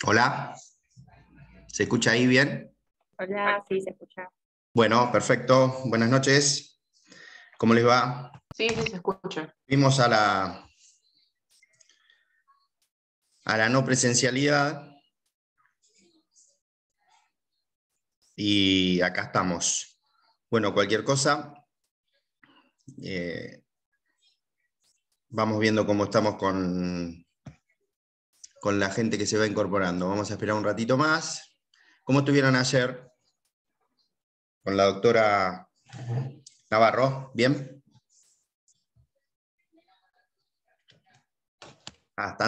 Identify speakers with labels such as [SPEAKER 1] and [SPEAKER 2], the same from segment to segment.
[SPEAKER 1] Hola, ¿se escucha ahí bien?
[SPEAKER 2] Hola, sí, se escucha.
[SPEAKER 1] Bueno, perfecto. Buenas noches. ¿Cómo les va?
[SPEAKER 3] Sí, sí, se escucha.
[SPEAKER 1] Vimos a la no presencialidad y acá estamos. Bueno, cualquier cosa, eh, vamos viendo cómo estamos con la gente que se va incorporando. Vamos a esperar un ratito más. ¿Cómo estuvieron ayer con la doctora Navarro? ¿Bien?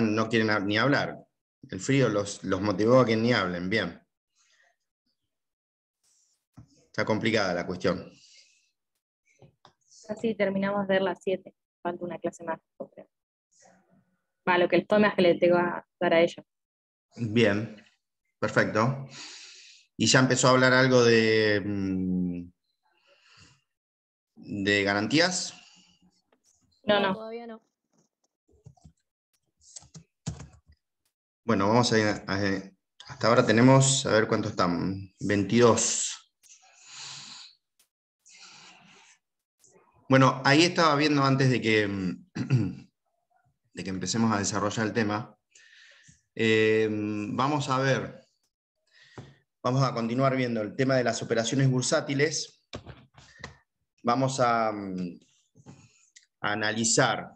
[SPEAKER 1] No quieren ni hablar. El frío los motivó a que ni hablen. Bien. Está complicada la cuestión.
[SPEAKER 2] Casi terminamos de ver las 7. Falta una clase más, creo. Va, lo que les tome es que le tengo a dar a ellos.
[SPEAKER 1] Bien, perfecto. ¿Y ya empezó a hablar algo de garantías?
[SPEAKER 2] No.
[SPEAKER 4] Todavía no.
[SPEAKER 1] Bueno, vamos hasta ahora tenemos, a ver cuántos están, 22. Bueno, ahí estaba viendo antes de que empecemos a desarrollar el tema. Vamos a continuar viendo el tema de las operaciones bursátiles. Vamos a analizar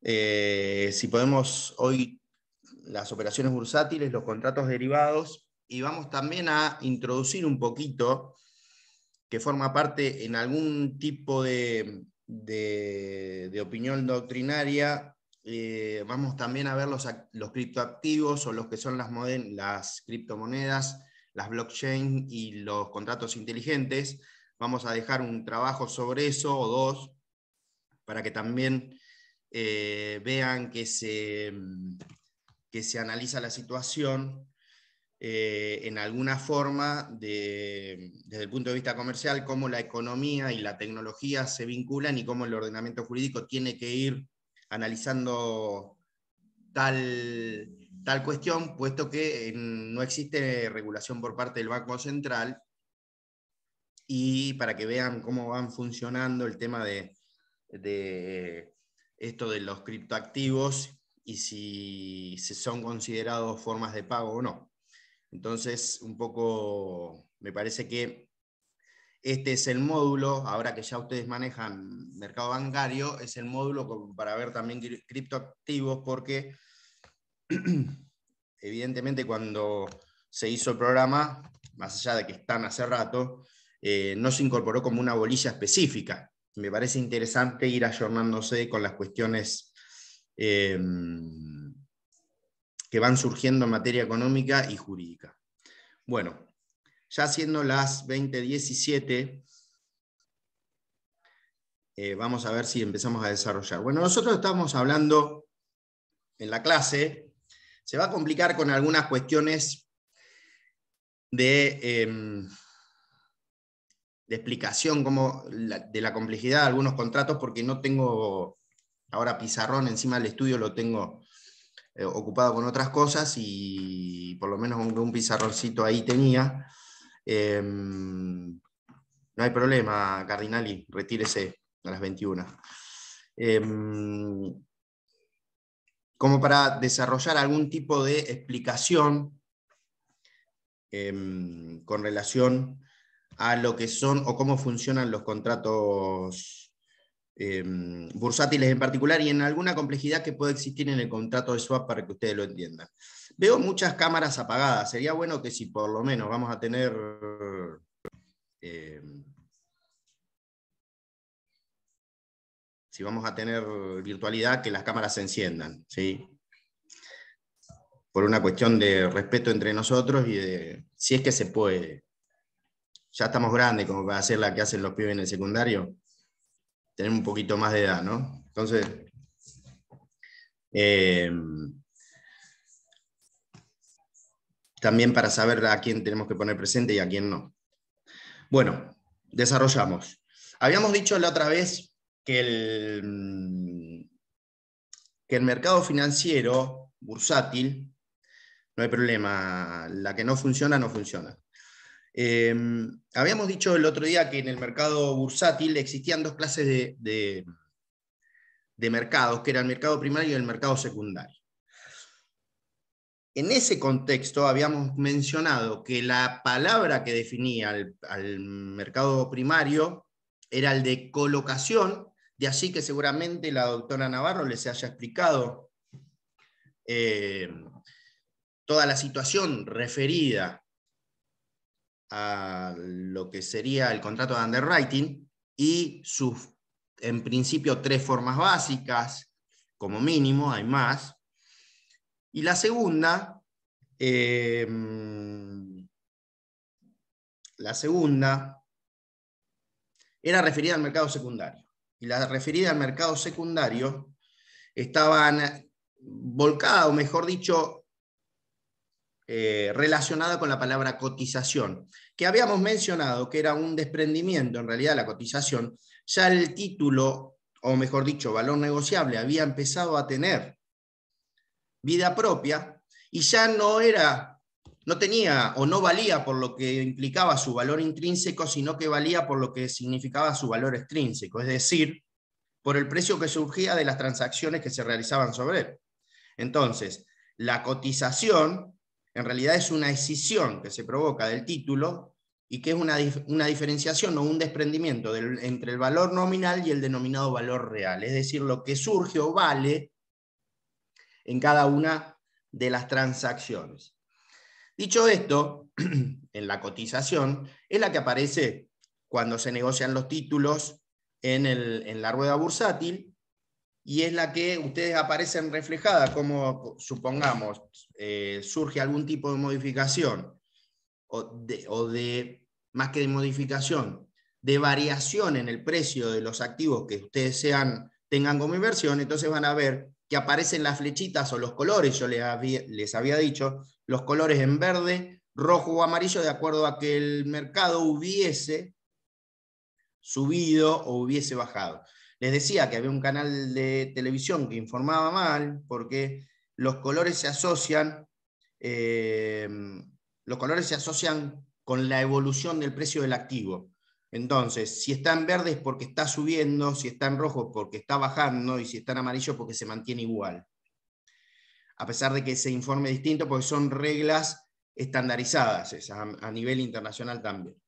[SPEAKER 1] si podemos hoy las operaciones bursátiles, los contratos derivados, y vamos también a introducir un poquito, que forma parte en algún tipo de opinión doctrinaria, vamos también a ver los criptoactivos o los que son las criptomonedas, las blockchain y los contratos inteligentes. Vamos a dejar un trabajo sobre eso o dos, para que también vean que se analiza la situación en alguna forma desde el punto de vista comercial, cómo la economía y la tecnología se vinculan y cómo el ordenamiento jurídico tiene que ir analizando tal cuestión, puesto que no existe regulación por parte del Banco Central, y para que vean cómo van funcionando el tema de esto de los criptoactivos y si son considerados formas de pago o no. Entonces, un poco, me parece que este es el módulo, ahora que ya ustedes manejan mercado bancario, es el módulo para ver también criptoactivos, porque evidentemente cuando se hizo el programa, más allá de que están hace rato, no se incorporó como una bolilla específica. Me parece interesante ir ayornándose con las cuestiones que van surgiendo en materia económica y jurídica. Bueno, ya siendo las 20:17, vamos a ver si empezamos a desarrollar. Bueno, nosotros estamos hablando en la clase, se va a complicar con algunas cuestiones de explicación de la complejidad de algunos contratos, porque no tengo ahora pizarrón encima del estudio, lo tengo ocupado con otras cosas, y por lo menos un pizarroncito ahí tenía. No hay problema, Cardinali, retírese a las 21. Como para desarrollar algún tipo de explicación con relación a lo que son o cómo funcionan los contratos bursátiles en particular, y en alguna complejidad que puede existir en el contrato de swap, para que ustedes lo entiendan. Veo muchas cámaras apagadas, sería bueno que si por lo menos vamos a tener si vamos a tener virtualidad, que las cámaras se enciendan, ¿sí? Por una cuestión de respeto entre nosotros y de si es que se puede. Ya estamos grandes como para hacer la que hacen los pibes en el secundario. Tenemos un poquito más de edad, ¿no? Entonces, también para saber a quién tenemos que poner presente y a quién no. Bueno, desarrollamos. Habíamos dicho la otra vez que el mercado financiero bursátil No hay problema, la que no funciona, no funciona. Habíamos dicho el otro día que en el mercado bursátil existían dos clases de mercados, que era el mercado primario y el mercado secundario. En ese contexto habíamos mencionado que la palabra que definía al mercado primario era el de colocación, de allí que seguramente la doctora Navarro les haya explicado toda la situación referida a lo que sería el contrato de underwriting y sus, en principio, 3 formas básicas, como mínimo, hay más. Y la segunda, era referida al mercado secundario. Y la referida al mercado secundario estaban volcada, o mejor dicho, relacionada con la palabra cotización, que habíamos mencionado que era un desprendimiento, en realidad la cotización, ya el título, o mejor dicho, valor negociable, había empezado a tener vida propia y ya no tenía o no valía por lo que implicaba su valor intrínseco, sino que valía por lo que significaba su valor extrínseco, es decir, por el precio que surgía de las transacciones que se realizaban sobre él. Entonces, la cotización en realidad es una escisión que se provoca del título y que es una diferenciación o un desprendimiento entre el valor nominal y el denominado valor real, es decir, lo que surge o vale en cada una de las transacciones. Dicho esto, en la cotización es la que aparece cuando se negocian los títulos en la rueda bursátil, y es la que ustedes aparecen reflejada, como supongamos surge algún tipo de modificación, o de más que de modificación, de variación en el precio de los activos que ustedes tengan como inversión, entonces van a ver que aparecen las flechitas o los colores, yo les había dicho, los colores en verde, rojo o amarillo, de acuerdo a que el mercado hubiese subido o hubiese bajado. Les decía que había un canal de televisión que informaba mal, porque los colores se asocian con la evolución del precio del activo. Entonces, si está en verde es porque está subiendo, si está en rojo es porque está bajando, y si está en amarillo es porque se mantiene igual. A pesar de que se informe distinto, porque son reglas estandarizadas a nivel internacional también.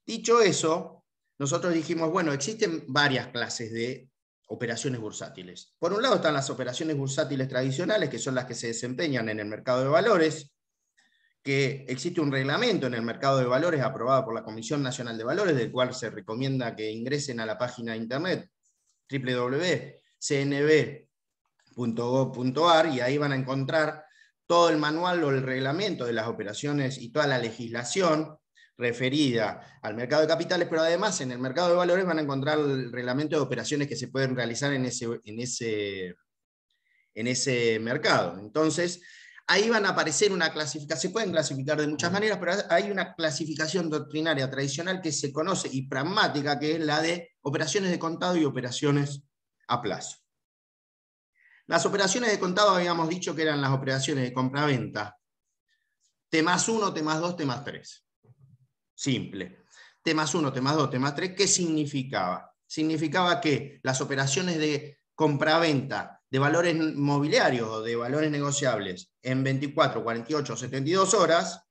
[SPEAKER 1] Dicho eso, nosotros dijimos, bueno, existen varias clases de operaciones bursátiles. Por un lado están las operaciones bursátiles tradicionales, que son las que se desempeñan en el mercado de valores, que existe un reglamento en el mercado de valores aprobado por la Comisión Nacional de Valores, del cual se recomienda que ingresen a la página de internet www.cnb.gov.ar, y ahí van a encontrar todo el manual o el reglamento de las operaciones y toda la legislación referida al mercado de capitales, pero además en el mercado de valores van a encontrar el reglamento de operaciones que se pueden realizar en ese mercado. Entonces, ahí van a aparecer una clasificación, se pueden clasificar de muchas maneras, pero hay una clasificación doctrinaria tradicional que se conoce y pragmática, que es la de operaciones de contado y operaciones a plazo. Las operaciones de contado habíamos dicho que eran las operaciones de compraventa T+1, T+2, T+3. Simple. T+1, T+2, T+3, ¿qué significaba? Significaba que las operaciones de compraventa de valores mobiliarios o de valores negociables en 24, 48 o 72 horas,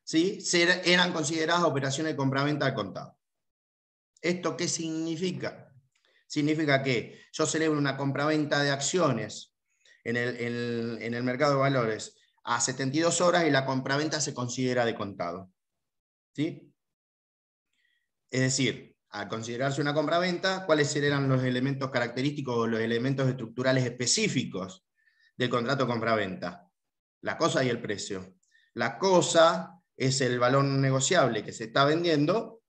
[SPEAKER 1] ¿sí?, eran consideradas operaciones de compraventa al contado. ¿Esto qué significa? Significa que yo celebro una compraventa de acciones en el mercado de valores a 72 horas y la compraventa se considera de contado. ¿Sí? Es decir, al considerarse una compraventa, ¿cuáles eran los elementos característicos o los elementos estructurales específicos del contrato de compraventa? La cosa y el precio. La cosa es el valor negociable que se está vendiendo,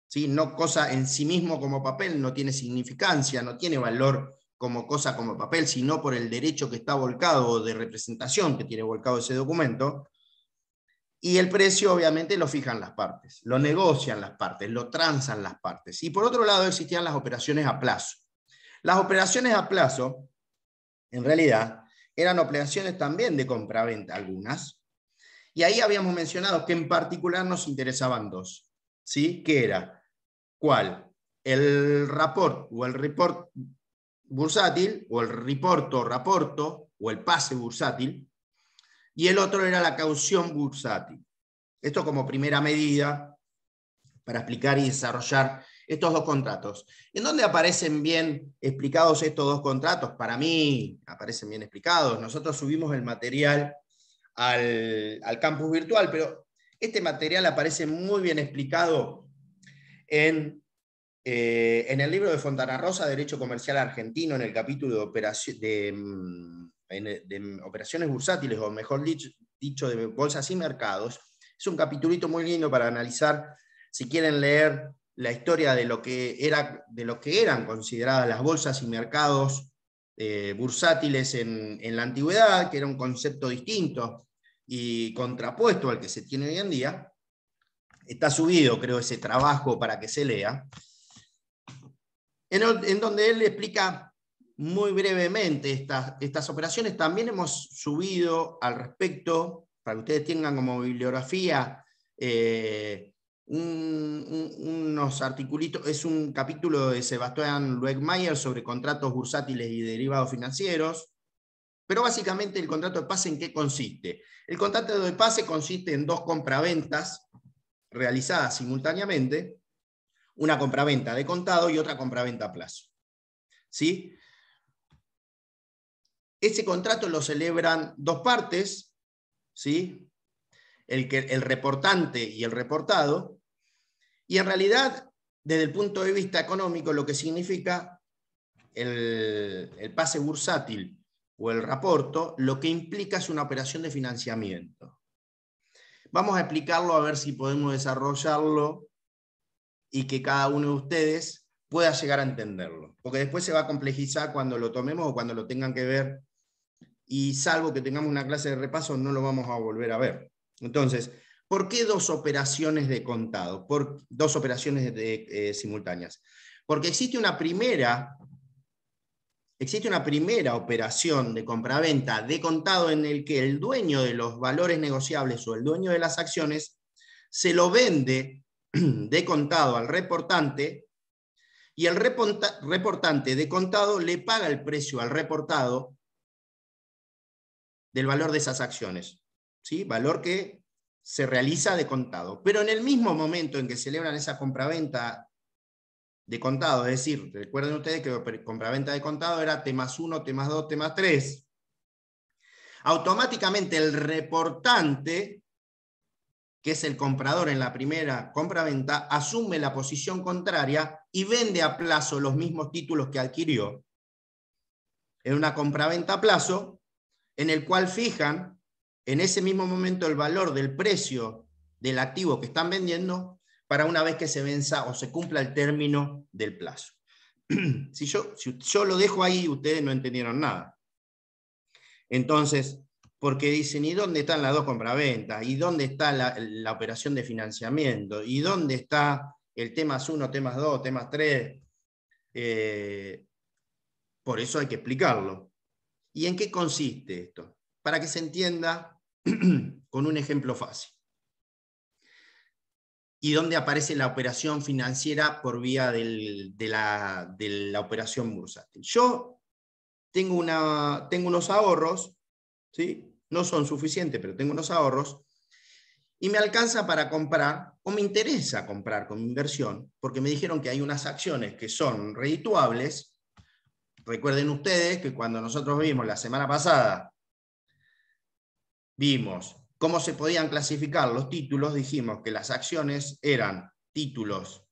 [SPEAKER 1] ¿sí? No cosa en sí mismo como papel, no tiene significancia, no tiene valor como cosa, como papel, sino por el derecho que está volcado o de representación que tiene volcado ese documento. Y el precio obviamente lo fijan las partes, lo negocian las partes, lo transan las partes. Y por otro lado existían las operaciones a plazo. Las operaciones a plazo, en realidad, eran operaciones también de compraventa algunas. Y ahí habíamos mencionado que en particular nos interesaban dos, ¿sí? ¿Qué era? ¿Cuál? El rapport o el report bursátil, o el reporto, raporto, o el pase bursátil, y el otro era la caución bursátil. Esto como primera medida para explicar y desarrollar estos dos contratos. ¿En dónde aparecen bien explicados estos dos contratos? Para mí aparecen bien explicados. Nosotros subimos el material al campus virtual, pero este material aparece muy bien explicado en el libro de Fontana Rosa, Derecho Comercial Argentino, en el capítulo de operaciones bursátiles, o mejor dicho, de bolsas y mercados. Es un capitulito muy lindo para analizar, si quieren leer la historia de lo que eran consideradas las bolsas y mercados bursátiles en la antigüedad, que era un concepto distinto y contrapuesto al que se tiene hoy en día. Está subido, creo, ese trabajo para que se lea, en donde él explica muy brevemente estas operaciones. También hemos subido al respecto, para que ustedes tengan como bibliografía, unos articulitos. Es un capítulo de Sebastián Luegmayer sobre contratos bursátiles y derivados financieros. Pero básicamente el contrato de pase, ¿en qué consiste? El contrato de pase consiste en dos compraventas realizadas simultáneamente, una compraventa de contado y otra compraventa a plazo. ¿Sí? Ese contrato lo celebran dos partes, ¿sí? El reportante y el reportado, y en realidad, desde el punto de vista económico, lo que significa el pase bursátil o el raporto, lo que implica es una operación de financiamiento. Vamos a explicarlo a ver si podemos desarrollarlo y que cada uno de ustedes pueda llegar a entenderlo, porque después se va a complejizar cuando lo tomemos o cuando lo tengan que ver, y salvo que tengamos una clase de repaso no lo vamos a volver a ver. Entonces, ¿por qué dos operaciones de contado? ¿Por dos operaciones simultáneas? Porque existe una primera operación de compraventa de contado en el que el dueño de los valores negociables o el dueño de las acciones se lo vende de contado al reportante, y el reportante de contado le paga el precio al reportado del valor de esas acciones, ¿sí? Valor que se realiza de contado. Pero en el mismo momento en que celebran esa compraventa de contado, es decir, recuerden ustedes que compraventa de contado era T+1, T+2, T+3, automáticamente el reportante, que es el comprador en la primera compraventa, asume la posición contraria y vende a plazo los mismos títulos que adquirió en una compraventa a plazo, en el cual fijan en ese mismo momento el valor del precio del activo que están vendiendo para una vez que se venza o se cumpla el término del plazo. Si yo lo dejo ahí, ustedes no entendieron nada. Entonces, porque dicen, ¿y dónde están las dos compraventas? ¿Y dónde está la operación de financiamiento? ¿Y dónde está el T+1, T+2, T+3? Por eso hay que explicarlo. ¿Y en qué consiste esto? Para que se entienda con un ejemplo fácil. ¿Y dónde aparece la operación financiera por vía de la operación bursátil? Yo tengo unos ahorros, ¿sí? No son suficientes, pero tengo unos ahorros, y me alcanza para comprar, o me interesa comprar con inversión, porque me dijeron que hay unas acciones que son redituables. Recuerden ustedes que cuando nosotros vimos la semana pasada, vimos cómo se podían clasificar los títulos, dijimos que las acciones eran títulos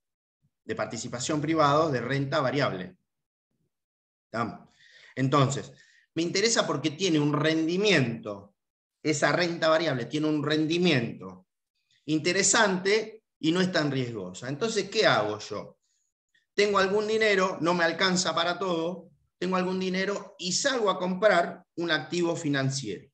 [SPEAKER 1] de participación privados de renta variable. ¿Tá? Entonces, me interesa porque tiene un rendimiento, esa renta variable tiene un rendimiento interesante y no es tan riesgosa. Entonces, ¿qué hago yo? Tengo algún dinero, no me alcanza para todo, tengo algún dinero y salgo a comprar un activo financiero.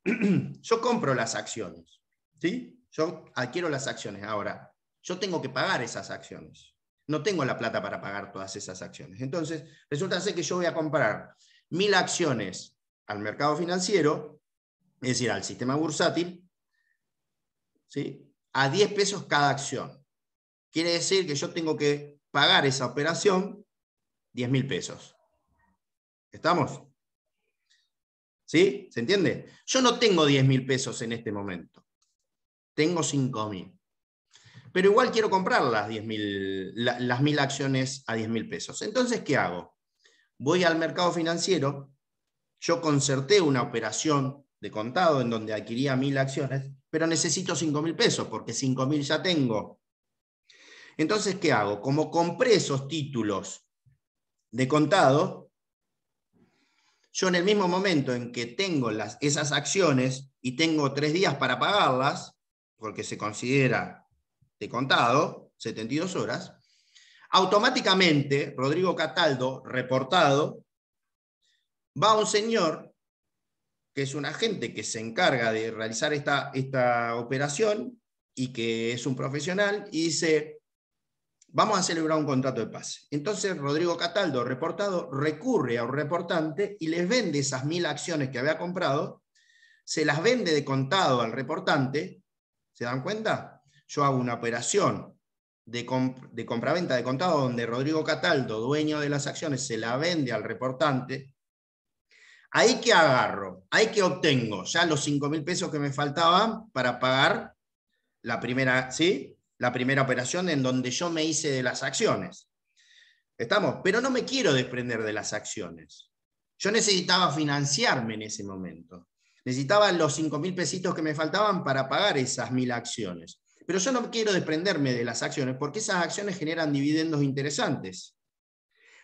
[SPEAKER 1] Yo compro las acciones, ¿sí? Yo adquiero las acciones. Ahora, yo tengo que pagar esas acciones. No tengo la plata para pagar todas esas acciones. Entonces, resulta ser que yo voy a comprar 1000 acciones al mercado financiero, es decir, al sistema bursátil, ¿sí?, a 10 pesos cada acción. Quiere decir que yo tengo que pagar esa operación 10.000 pesos. ¿Estamos? ¿Sí? ¿Se entiende? Yo no tengo 10.000 pesos en este momento. Tengo 5.000. Pero igual quiero comprar las 1.000 acciones a 10.000 pesos. Entonces, ¿qué hago? Voy al mercado financiero, yo concerté una operación de contado en donde adquiría 1.000 acciones, pero necesito 5.000 pesos porque 5.000 ya tengo. Entonces, ¿qué hago? Como compré esos títulos de contado, yo en el mismo momento en que tengo esas acciones y tengo 3 días para pagarlas, porque se considera de contado, 72 horas, automáticamente Rodrigo Cataldo, reportado, va a un señor que es un agente que se encarga de realizar esta operación y que es un profesional, y dice: vamos a celebrar un contrato de pase. Entonces Rodrigo Cataldo, reportado, recurre a un reportante y les vende esas 1.000 acciones que había comprado, se las vende de contado al reportante. ¿Se dan cuenta? Yo hago una operación de compraventa de contado donde Rodrigo Cataldo, dueño de las acciones, se la vende al reportante. Ahí que agarro, ahí que obtengo ya los 5.000 pesos que me faltaban para pagar la primera, ¿sí?, la primera operación en donde yo me hice de las acciones. ¿Estamos? Pero no me quiero desprender de las acciones. Yo necesitaba financiarme en ese momento. Necesitaba los 5.000 pesitos que me faltaban para pagar esas 1.000 acciones. Pero yo no quiero desprenderme de las acciones porque esas acciones generan dividendos interesantes.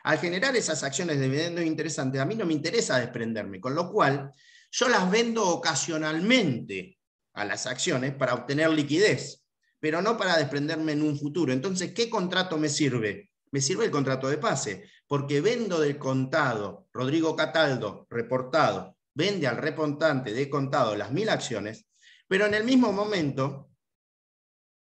[SPEAKER 1] Al generar esas acciones de dividendos interesantes, a mí no me interesa desprenderme, con lo cual yo las vendo ocasionalmente a las acciones para obtener liquidez, pero no para desprenderme en un futuro. Entonces, ¿qué contrato me sirve? Me sirve el contrato de pase, porque vendo del contado, Rodrigo Cataldo, reportado, vende al reportante de contado las 1.000 acciones, pero en el mismo momento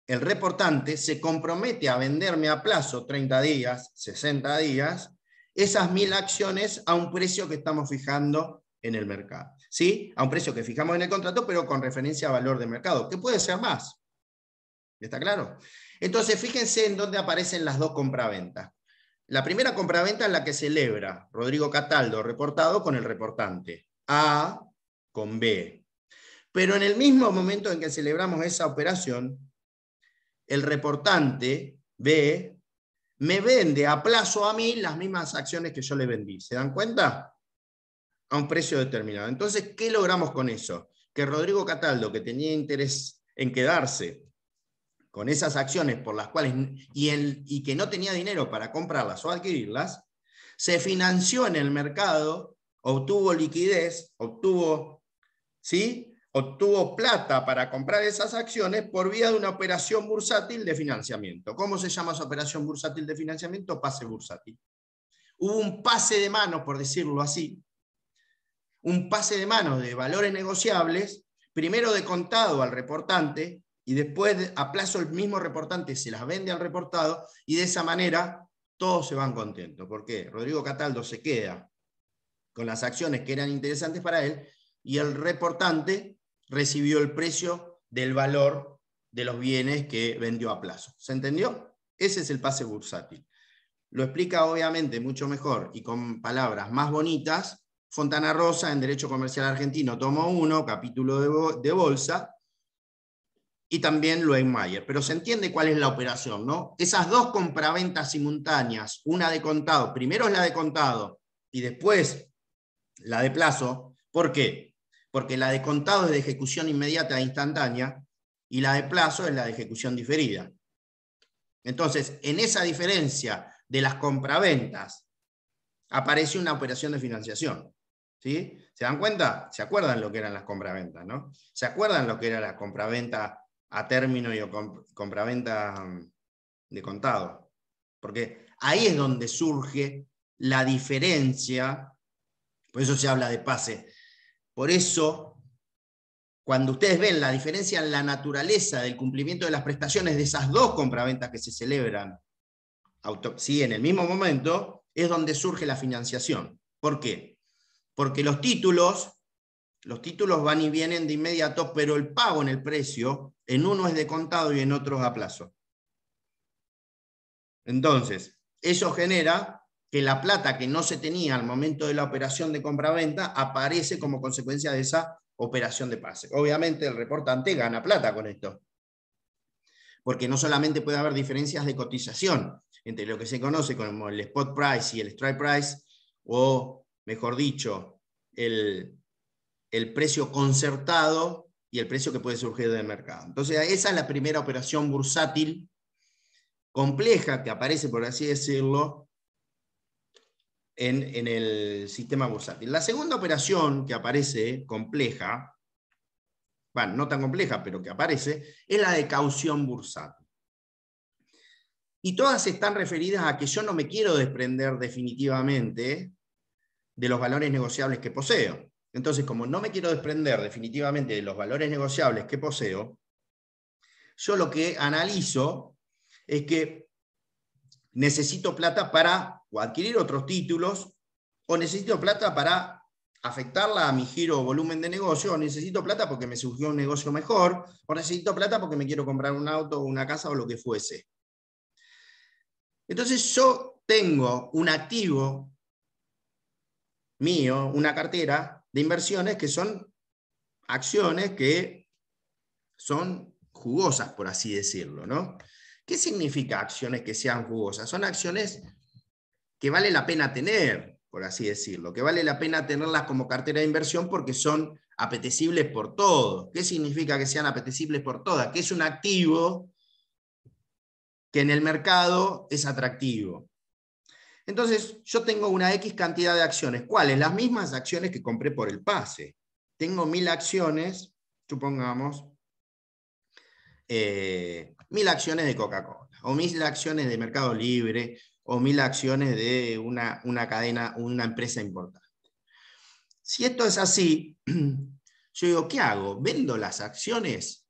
[SPEAKER 1] el reportante se compromete a venderme a plazo 30 días, 60 días, esas 1.000 acciones a un precio que estamos fijando en el mercado. ¿Sí? A un precio que fijamos en el contrato, pero con referencia a valor de mercado, que puede ser más. ¿Está claro? Entonces, fíjense en dónde aparecen las dos compraventas. La primera compraventa es la que celebra Rodrigo Cataldo, reportado, con el reportante. A con B. Pero en el mismo momento en que celebramos esa operación, el reportante B me vende a plazo a mí las mismas acciones que yo le vendí. ¿Se dan cuenta? A un precio determinado. Entonces, ¿qué logramos con eso? Que Rodrigo Cataldo, que tenía interés en quedarse con esas acciones por las cuales y que no tenía dinero para comprarlas o adquirirlas, se financió en el mercado, obtuvo liquidez, obtuvo, ¿sí?, obtuvo plata para comprar esas acciones por vía de una operación bursátil de financiamiento. ¿Cómo se llama esa operación bursátil de financiamiento? Pase bursátil. Hubo un pase de manos, por decirlo así, un pase de manos de valores negociables, primero de contado al reportante, y después a plazo el mismo reportante se las vende al reportado, y de esa manera todos se van contentos. ¿Por qué? Rodrigo Cataldo se queda con las acciones que eran interesantes para él, y el reportante recibió el precio del valor de los bienes que vendió a plazo. ¿Se entendió? Ese es el pase bursátil. Lo explica obviamente mucho mejor y con palabras más bonitas Fontana Rosa en Derecho Comercial Argentino, tomo 1, capítulo de Bolsa, y también Loewenmayer. Pero se entiende cuál es la operación, ¿no? Esas dos compraventas simultáneas, una de contado, primero es la de contado y después la de plazo. ¿Por qué? Porque la de contado es de ejecución inmediata e instantánea y la de plazo es la de ejecución diferida. Entonces, en esa diferencia de las compraventas aparece una operación de financiación. ¿Sí? ¿Se dan cuenta? ¿Se acuerdan lo que eran las compraventas, no? ¿Se acuerdan lo que era la compraventa a término y compraventa de contado? Porque ahí es donde surge la diferencia. Por eso se habla de pase. Por eso, cuando ustedes ven la diferencia en la naturaleza del cumplimiento de las prestaciones de esas dos compraventas que se celebran sí, en el mismo momento, es donde surge la financiación. ¿Por qué? porque los títulos van y vienen de inmediato, pero el pago en el precio, en uno es de contado y en otro es a plazo. Entonces, eso genera que la plata que no se tenía al momento de la operación de compra-venta aparece como consecuencia de esa operación de pase. Obviamente el reportante gana plata con esto, porque no solamente puede haber diferencias de cotización entre lo que se conoce como el spot price y el strike price, o mejor dicho, el precio concertado y el precio que puede surgir del mercado. Entonces esa es la primera operación bursátil compleja que aparece, por así decirlo, en el sistema bursátil. La segunda operación que aparece compleja, bueno, no tan compleja, pero que aparece, es la de caución bursátil. Y todas están referidas a que yo no me quiero desprender definitivamente de los valores negociables que poseo. Entonces, como no me quiero desprender definitivamente de los valores negociables que poseo, yo lo que analizo es que necesito plata para o adquirir otros títulos, o necesito plata para afectarla a mi giro o volumen de negocio, o necesito plata porque me surgió un negocio mejor, o necesito plata porque me quiero comprar un auto o una casa o lo que fuese. Entonces yo tengo un activo mío, una cartera de inversiones que son acciones que son jugosas, por así decirlo, ¿no? ¿Qué significa acciones que sean jugosas? Son acciones que vale la pena tener, por así decirlo, que vale la pena tenerlas como cartera de inversión porque son apetecibles por todos. ¿Qué significa que sean apetecibles por todas? Que es un activo que en el mercado es atractivo. Entonces, yo tengo una X cantidad de acciones. ¿Cuáles? Las mismas acciones que compré por el pase. Tengo 1000 acciones, supongamos, 1000 acciones de Coca-Cola, o 1000 acciones de Mercado Libre, o 1000 acciones de una cadena, una empresa importante. Si esto es así, yo digo, ¿qué hago? ¿Vendo las acciones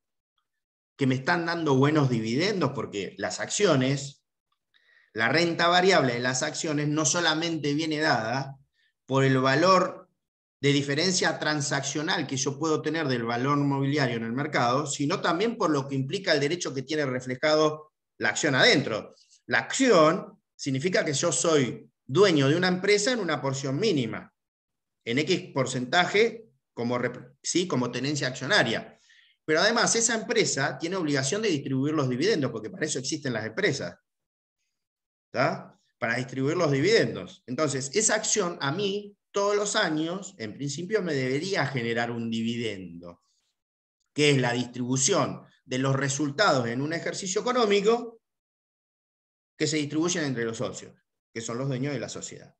[SPEAKER 1] que me están dando buenos dividendos? Porque las acciones, la renta variable de las acciones no solamente viene dada por el valor de diferencia transaccional que yo puedo tener del valor mobiliario en el mercado, sino también por lo que implica el derecho que tiene reflejado la acción adentro. La acción significa que yo soy dueño de una empresa en una porción mínima, en X porcentaje como tenencia accionaria. Pero además esa empresa tiene obligación de distribuir los dividendos, porque para eso existen las empresas, ¿tá? Para distribuir los dividendos. Entonces, esa acción a mí, todos los años, en principio me debería generar un dividendo, que es la distribución de los resultados en un ejercicio económico que se distribuyen entre los socios, que son los dueños de la sociedad.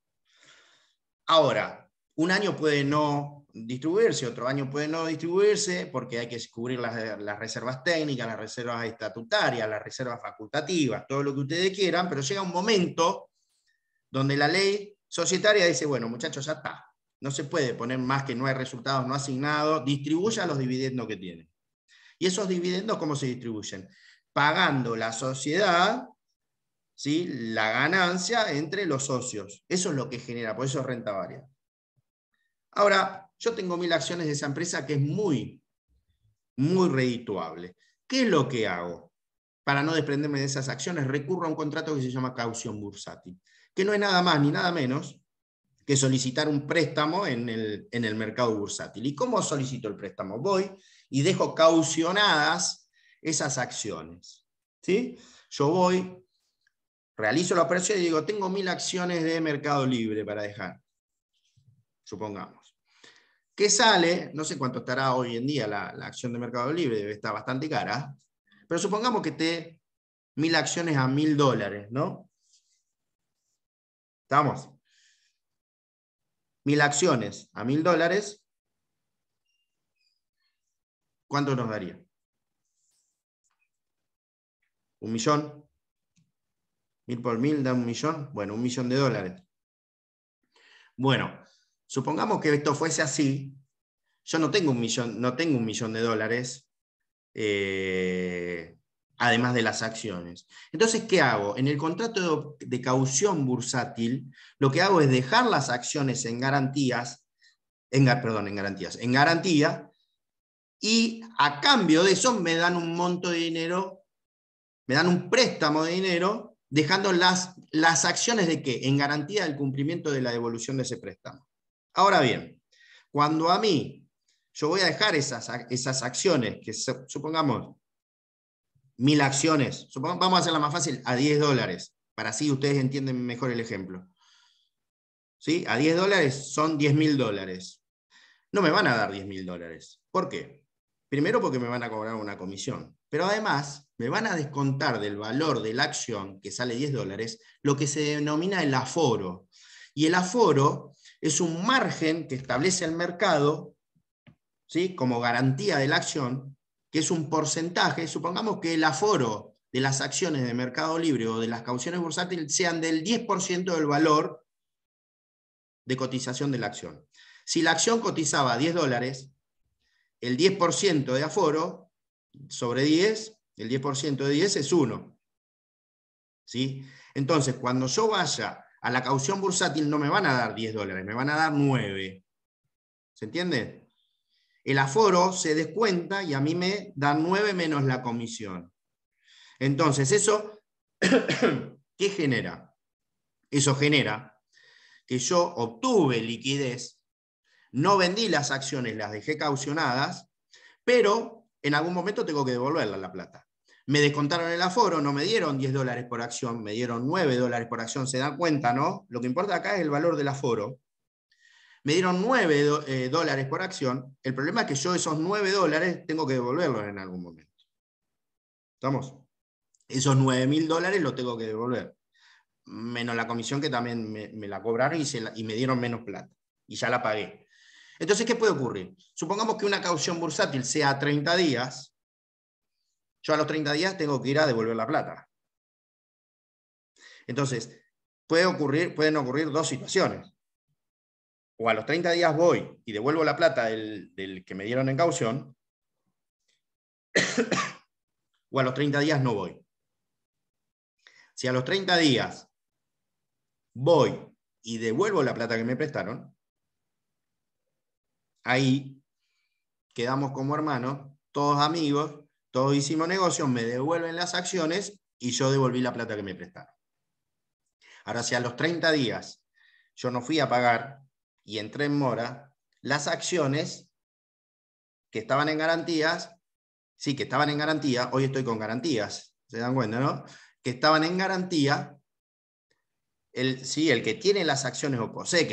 [SPEAKER 1] Ahora, un año puede no distribuirse, otro año puede no distribuirse, porque hay que cubrir las reservas técnicas, las reservas estatutarias, las reservas facultativas, todo lo que ustedes quieran, pero llega un momento donde la ley societaria dice, bueno, muchachos, ya está. No se puede poner más que no hay resultados no asignados, distribuya los dividendos que tienen. ¿Y esos dividendos cómo se distribuyen? Pagando la sociedad, ¿sí?, la ganancia entre los socios. Eso es lo que genera, por eso es renta variable. Ahora, yo tengo 1000 acciones de esa empresa que es muy, muy redituable. ¿Qué es lo que hago? Para no desprenderme de esas acciones, recurro a un contrato que se llama caución bursátil, que no es nada más ni nada menos que solicitar un préstamo en el mercado bursátil. ¿Y cómo solicito el préstamo? Voy y dejo caucionadas esas acciones, ¿sí? Yo voy, realizo la operación y digo, tengo 1000 acciones de Mercado Libre para dejar, supongamos. ¿Qué sale? No sé cuánto estará hoy en día la acción de Mercado Libre, debe estar bastante cara, pero supongamos que esté 1000 acciones a $1000, ¿no? ¿Estamos? 1000 acciones a $1000, ¿cuánto nos daría? ¿1 millón? 1000 por 1000 da 1 millón. Bueno, $1 millón. Bueno, supongamos que esto fuese así. Yo no tengo $1 millón, además de las acciones. Entonces, ¿qué hago? En el contrato de caución bursátil, lo que hago es dejar las acciones en garantías perdón, en garantías, en garantía, y a cambio de eso me dan un monto de dinero, me dan un préstamo de dinero, dejando las acciones de ¿qué? En garantía del cumplimiento de la devolución de ese préstamo. Ahora bien, cuando a mí, yo voy a dejar esas acciones, que supongamos 1000 acciones, vamos a hacerla más fácil, a $10, para así ustedes entienden mejor el ejemplo. ¿Sí? A $10 son $10.000. No me van a dar $10.000. ¿Por qué? Primero porque me van a cobrar una comisión, pero además me van a descontar del valor de la acción, que sale $10, lo que se denomina el aforo. Y el aforo es un margen que establece el mercado, ¿sí? Como garantía de la acción, que es un porcentaje. Supongamos que el aforo de las acciones de Mercado Libre o de las cauciones bursátiles sean del 10% del valor de cotización de la acción. Si la acción cotizaba $10, el 10% de aforo sobre 10, el 10% de 10 es 1. ¿Sí? Entonces, cuando yo vaya a la caución bursátil no me van a dar $10, me van a dar 9. ¿Se entiende? El aforo se descuenta y a mí me dan 9 menos la comisión. Entonces, ¿eso qué genera? Eso genera que yo obtuve liquidez, no vendí las acciones, las dejé caucionadas, pero en algún momento tengo que devolverla la plata. Me descontaron el aforo, no me dieron $10 por acción, me dieron $9 por acción. ¿Se dan cuenta, no? Lo que importa acá es el valor del aforo. Me dieron $9 por acción. El problema es que yo esos $9 tengo que devolverlos en algún momento. ¿Estamos? Esos $9.000 los tengo que devolver. Menos la comisión que también me la cobraron y me dieron menos plata. Y ya la pagué. Entonces, ¿qué puede ocurrir? Supongamos que una caución bursátil sea a 30 días. Yo a los 30 días tengo que ir a devolver la plata. Entonces, pueden ocurrir dos situaciones. O a los 30 días voy y devuelvo la plata del que me dieron en caución, o a los 30 días no voy. Si a los 30 días voy y devuelvo la plata que me prestaron, ahí quedamos como hermanos, todos amigos, todos hicimos negocios, me devuelven las acciones y yo devolví la plata que me prestaron. Ahora, si a los 30 días yo no fui a pagar y entré en mora, las acciones que estaban en garantías, sí, que estaban en garantía, hoy estoy con garantías, ¿se dan cuenta, no? Que estaban en garantía, el que tiene las acciones o posee,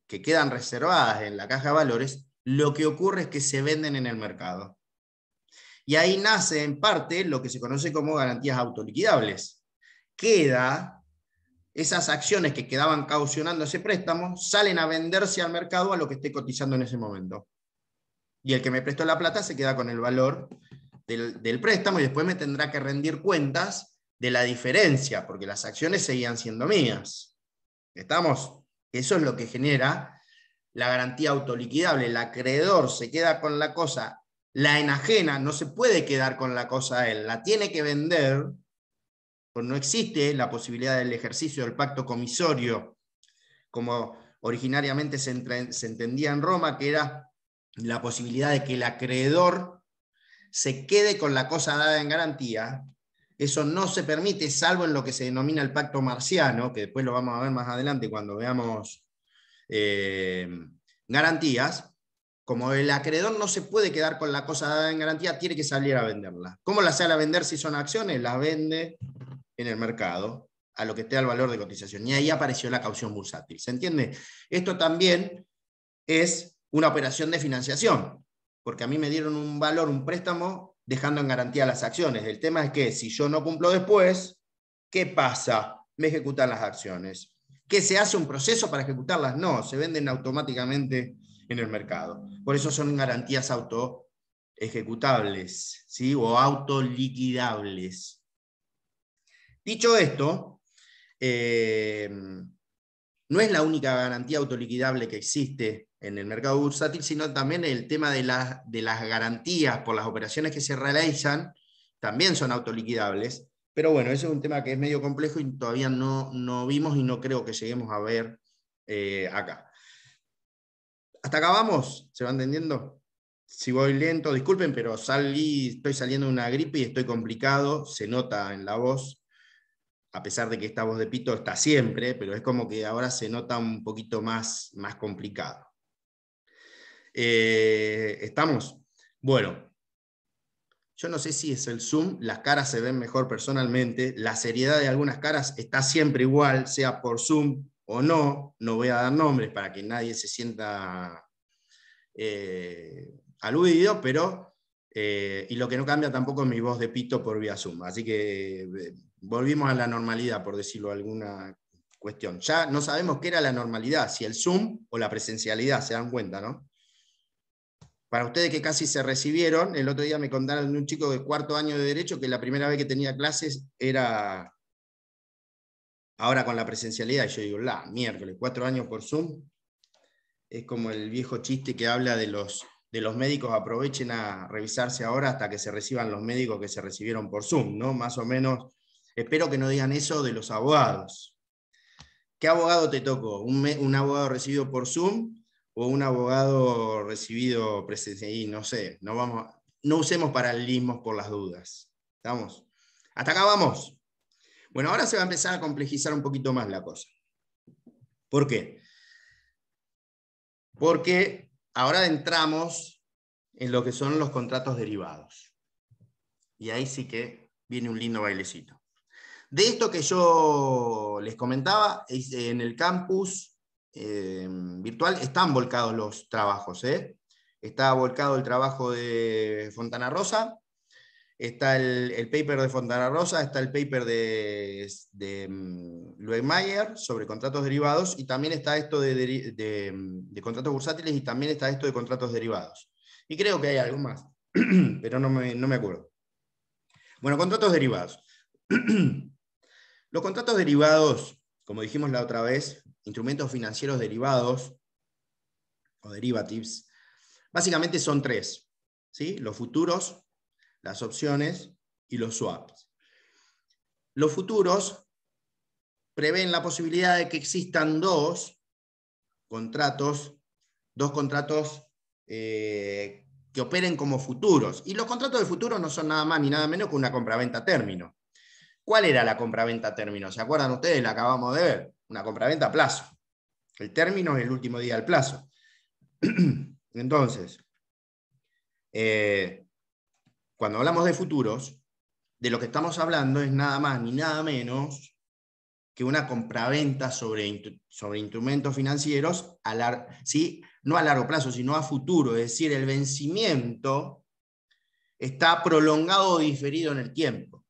[SPEAKER 1] que quedan reservadas en la caja de valores, lo que ocurre es que se venden en el mercado. Y ahí nace en parte lo que se conoce como garantías autoliquidables. Esas acciones que quedaban caucionando ese préstamo salen a venderse al mercado a lo que esté cotizando en ese momento. Y el que me prestó la plata se queda con el valor del préstamo y después me tendrá que rendir cuentas de la diferencia, porque las acciones seguían siendo mías. ¿Estamos? Eso es lo que genera la garantía autoliquidable. El acreedor se queda con la cosa, la enajena, no se puede quedar con la cosa a él, la tiene que vender, pues no existe la posibilidad del ejercicio del pacto comisorio, como originariamente se entendía en Roma, que era la posibilidad de que el acreedor se quede con la cosa dada en garantía. Eso no se permite, salvo en lo que se denomina el pacto marciano, que después lo vamos a ver más adelante cuando veamos garantías. Como el acreedor no se puede quedar con la cosa dada en garantía, tiene que salir a venderla. ¿Cómo la sale a vender si son acciones? Las vende en el mercado a lo que esté al valor de cotización. Y ahí apareció la caución bursátil. ¿Se entiende? Esto también es una operación de financiación, porque a mí me dieron un valor, un préstamo, dejando en garantía las acciones. El tema es que si yo no cumplo después, ¿qué pasa? Me ejecutan las acciones. ¿Qué se hace un proceso para ejecutarlas? No, se venden automáticamente en el mercado. Por eso son garantías auto ejecutables, ¿sí? O autoliquidables. Dicho esto, no es la única garantía autoliquidable que existe en el mercado bursátil, sino también el tema de las garantías por las operaciones que se realizan, también son autoliquidables. Pero bueno, ese es un tema que es medio complejo y todavía no vimos y no creo que lleguemos a ver acá. ¿Hasta acá vamos? ¿Se va entendiendo? Si voy lento, disculpen, pero estoy saliendo de una gripe y estoy complicado, se nota en la voz, a pesar de que esta voz de pito está siempre, pero es como que ahora se nota un poquito más complicado. ¿Estamos? Bueno, yo no sé si es el Zoom, las caras se ven mejor personalmente, la seriedad de algunas caras está siempre igual, sea por Zoom o no voy a dar nombres para que nadie se sienta aludido, pero y lo que no cambia tampoco es mi voz de pito por vía Zoom, así que volvimos a la normalidad, por decirlo alguna cuestión. Ya no sabemos qué era la normalidad, si el Zoom o la presencialidad, se dan cuenta, ¿no? Para ustedes que casi se recibieron, el otro día me contaron de un chico de 4º año de Derecho que la primera vez que tenía clases era ahora con la presencialidad, y yo digo, miércoles, 4 años por Zoom. Es como el viejo chiste que habla de los médicos, aprovechen a revisarse ahora hasta que se reciban los médicos que se recibieron por Zoom, ¿no? Más o menos, espero que no digan eso de los abogados. ¿Qué abogado te tocó? ¿Un abogado recibido por Zoom o un abogado recibido presencial? Y no sé, no usemos paralelismos por las dudas. ¿Estamos? ¿Hasta acá vamos? Bueno, ahora se va a empezar a complejizar un poquito más la cosa. ¿Por qué? Porque ahora entramos en lo que son los contratos derivados. Y ahí sí que viene un lindo bailecito. De esto que yo les comentaba, en el campus virtual están volcados los trabajos. Está volcado el trabajo de Fontana Rosa, está el paper de Fontana Rosa, está el paper de Luegmayer sobre contratos derivados, y también está esto de contratos bursátiles, y también está esto de contratos derivados. Y creo que hay algo más, pero no me acuerdo. Bueno, contratos derivados. Los contratos derivados, como dijimos la otra vez, instrumentos financieros derivados, o derivatives, básicamente son 3, ¿sí? Los futuros, las opciones y los swaps. Los futuros prevén la posibilidad de que existan dos contratos que operen como futuros. Y los contratos de futuros no son nada más ni nada menos que una compraventa a término. ¿Cuál era la compraventa a término? ¿Se acuerdan ustedes? La acabamos de ver. Una compraventa a plazo. El término es el último día del plazo. Entonces, cuando hablamos de futuros, de lo que estamos hablando es nada más ni nada menos que una compraventa sobre instrumentos financieros, ¿sí? No a largo plazo, sino a futuro. Es decir, el vencimiento está prolongado o diferido en el tiempo.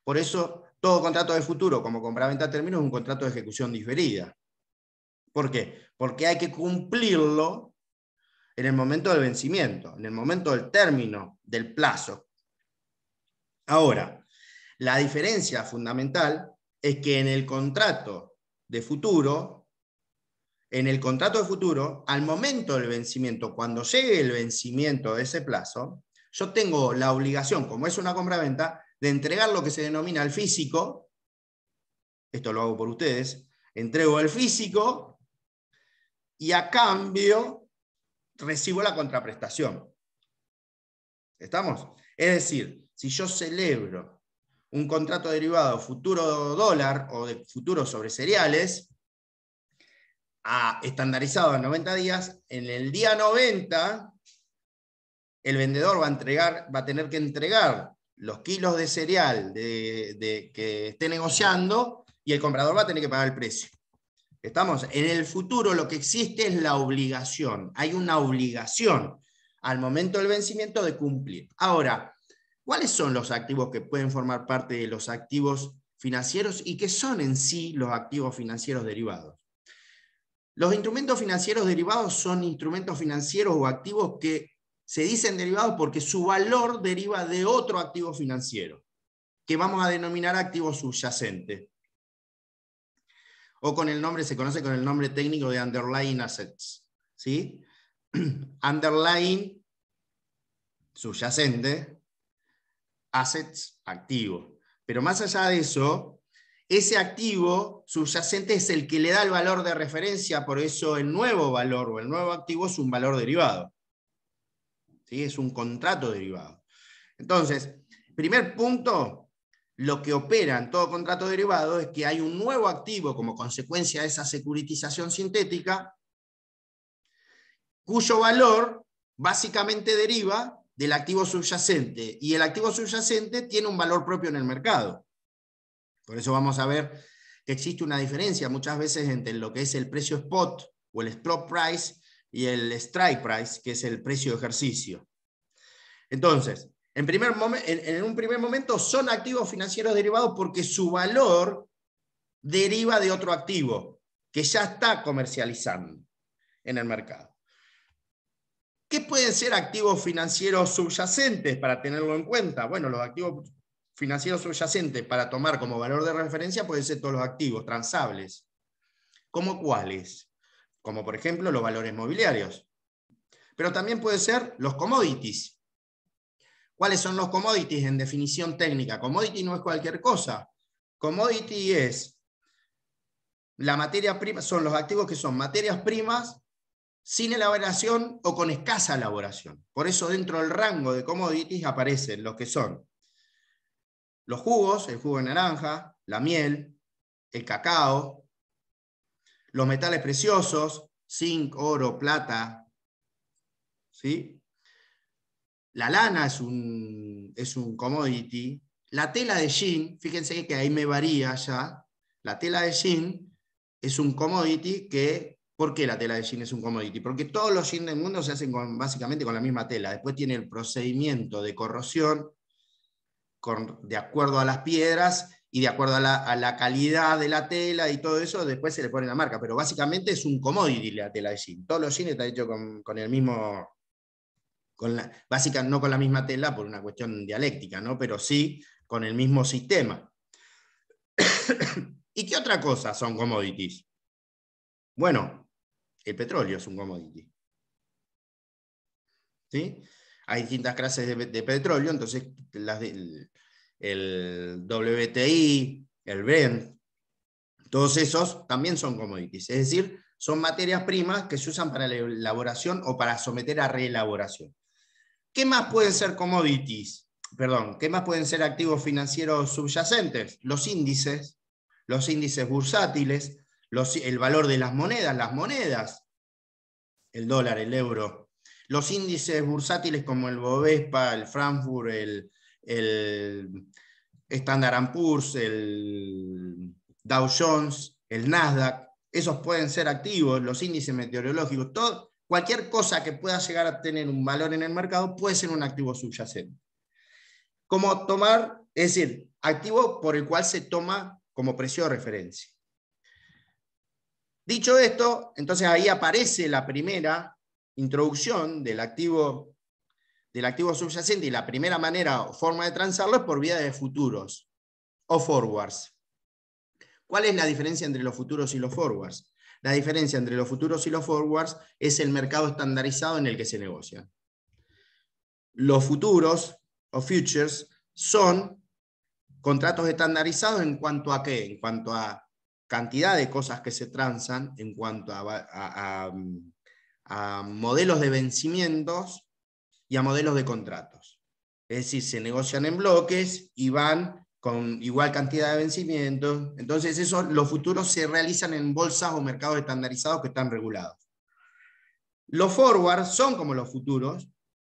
[SPEAKER 1] Por eso, todo contrato de futuro, como compraventa a término, es un contrato de ejecución diferida. ¿Por qué? Porque hay que cumplirlo en el momento del vencimiento, en el momento del término del plazo. Ahora, la diferencia fundamental es que en el contrato de futuro, al momento del vencimiento, cuando llegue el vencimiento de ese plazo, yo tengo la obligación, como es una compraventa, de entregar lo que se denomina el físico. Esto lo hago por ustedes. Entrego el físico y a cambio recibo la contraprestación. ¿Estamos? Es decir, si yo celebro un contrato derivado futuro dólar o de futuro sobre cereales, estandarizado a 90 días, en el día 90 el vendedor va a tener que entregar los kilos de cereal que esté negociando, y el comprador va a tener que pagar el precio. ¿Estamos? En el futuro lo que existe es la obligación. Hay una obligación al momento del vencimiento de cumplir. Ahora, ¿cuáles son los activos que pueden formar parte de los activos financieros y qué son en sí los activos financieros derivados? Los instrumentos financieros derivados son instrumentos financieros o activos que se dicen derivados porque su valor deriva de otro activo financiero, que vamos a denominar activo subyacente. O se conoce con el nombre técnico de underlying assets. ¿Sí? Underlying, subyacente, assets, activo. Pero más allá de eso, ese activo subyacente es el que le da el valor de referencia, por eso el nuevo valor o el nuevo activo es un valor derivado. ¿Sí? Es un contrato derivado. Entonces, primer punto, lo que opera en todo contrato derivado es que hay un nuevo activo como consecuencia de esa securitización sintética, cuyo valor básicamente deriva del activo subyacente, y el activo subyacente tiene un valor propio en el mercado. Por eso vamos a ver que existe una diferencia muchas veces entre lo que es el precio spot o el spot price y el strike price, que es el precio de ejercicio. Entonces, en un primer momento son activos financieros derivados porque su valor deriva de otro activo que ya está comercializando en el mercado. ¿Qué pueden ser activos financieros subyacentes para tenerlo en cuenta? Bueno, los activos financieros subyacentes para tomar como valor de referencia pueden ser todos los activos transables. ¿Cómo cuáles? Como por ejemplo los valores mobiliarios. Pero también pueden ser los commodities. ¿Cuáles son los commodities en definición técnica? Commodity no es cualquier cosa. Commodity es la materia prima, son los activos que son materias primas sin elaboración o con escasa elaboración. Por eso dentro del rango de commodities aparecen los que son los jugos, el jugo de naranja, la miel, el cacao, los metales preciosos, zinc, oro, plata, ¿sí? La lana es un commodity. La tela de jean, fíjense que ahí me varía ya. La tela de jean es un commodity que... ¿Por qué la tela de jean es un commodity? Porque todos los jeans del mundo se hacen básicamente con la misma tela. Después tiene el procedimiento de corrosión de acuerdo a las piedras y de acuerdo a la calidad de la tela y todo eso, después se le pone la marca. Pero básicamente es un commodity la tela de jean. Todos los jeans están hechos con el mismo... no con la misma tela por una cuestión dialéctica, ¿no? Pero sí con el mismo sistema. ¿Y qué otra cosa son commodities? Bueno, el petróleo es un commodity. ¿Sí? Hay distintas clases de petróleo, entonces el WTI, el Brent, todos esos también son commodities. Es decir, son materias primas que se usan para la elaboración o para someter a reelaboración. ¿Qué más pueden ser commodities? Perdón, ¿qué más pueden ser activos financieros subyacentes? Los índices bursátiles, el valor de las monedas, el dólar, el euro. Los índices bursátiles como el Bovespa, el Frankfurt, el Standard & Poor's, el Dow Jones, el Nasdaq, esos pueden ser activos, los índices meteorológicos, todo. Cualquier cosa que pueda llegar a tener un valor en el mercado puede ser un activo subyacente. Como tomar, es decir, activo por el cual se toma como precio de referencia. Dicho esto, entonces ahí aparece la primera introducción del activo subyacente, y la primera manera o forma de transarlo es por vía de futuros o forwards. ¿Cuál es la diferencia entre los futuros y los forwards? La diferencia entre los futuros y los forwards es el mercado estandarizado en el que se negocian. Los futuros o futures son contratos estandarizados en cuanto a ¿qué? En cuanto a cantidad de cosas que se transan, en cuanto a modelos de vencimientos y a modelos de contratos. Es decir, se negocian en bloques y van con igual cantidad de vencimientos. Entonces los futuros se realizan en bolsas o mercados estandarizados que están regulados. Los forwards son como los futuros,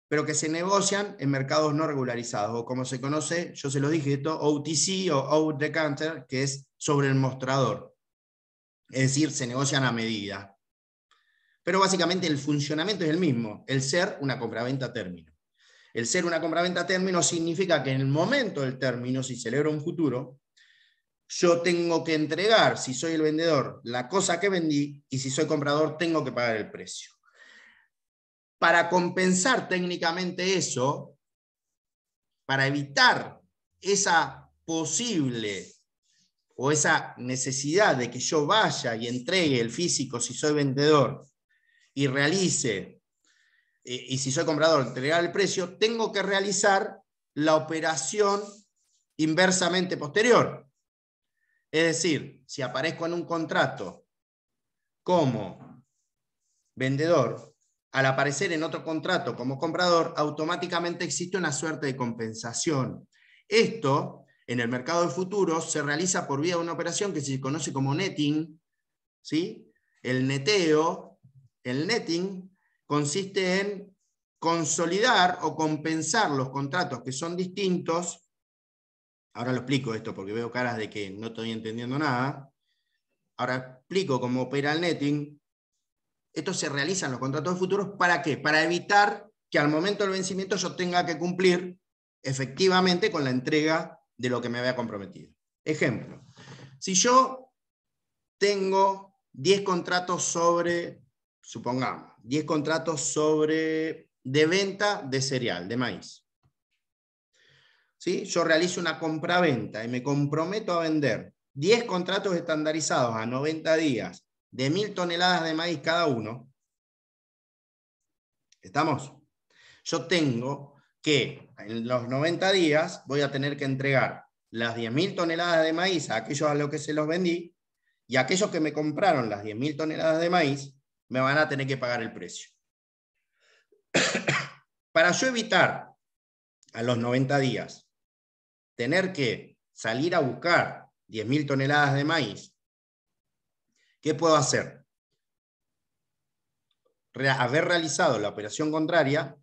[SPEAKER 1] pero que se negocian en mercados no regularizados, o como se conoce, yo se lo dije esto, OTC o Over the Counter, que es sobre el mostrador. Es decir, se negocian a medida. Pero básicamente el funcionamiento es el mismo, el ser una compraventa a término. El ser una compraventa a término significa que en el momento del término, si celebro un futuro, yo tengo que entregar, si soy el vendedor, la cosa que vendí, y si soy comprador, tengo que pagar el precio. Para compensar técnicamente eso, para evitar esa posible o esa necesidad de que yo vaya y entregue el físico si soy vendedor y realice, y si soy comprador, entregar el precio, tengo que realizar la operación inversamente posterior. Es decir, si aparezco en un contrato como vendedor, al aparecer en otro contrato como comprador, automáticamente existe una suerte de compensación. Esto, en el mercado de futuros, se realiza por vía de una operación que se conoce como netting, ¿sí? El neteo, el netting, consiste en consolidar o compensar los contratos que son distintos. Ahora lo explico esto porque veo caras de que no estoy entendiendo nada. Ahora explico cómo opera el netting. Esto se realiza en los contratos de futuros, ¿para qué? Para evitar que al momento del vencimiento yo tenga que cumplir efectivamente con la entrega de lo que me había comprometido. Ejemplo, si yo tengo 10 contratos sobre, supongamos, 10 contratos sobre de venta de cereal, de maíz. ¿Sí? Yo realizo una compraventa y me comprometo a vender 10 contratos estandarizados a 90 días de 1000 toneladas de maíz cada uno. ¿Estamos? Yo tengo que en los 90 días voy a tener que entregar las 10.000 toneladas de maíz a aquellos a los que se los vendí, y aquellos que me compraron las 10.000 toneladas de maíz me van a tener que pagar el precio. Para yo evitar a los 90 días tener que salir a buscar 10.000 toneladas de maíz, ¿qué puedo hacer? Haber realizado la operación contraria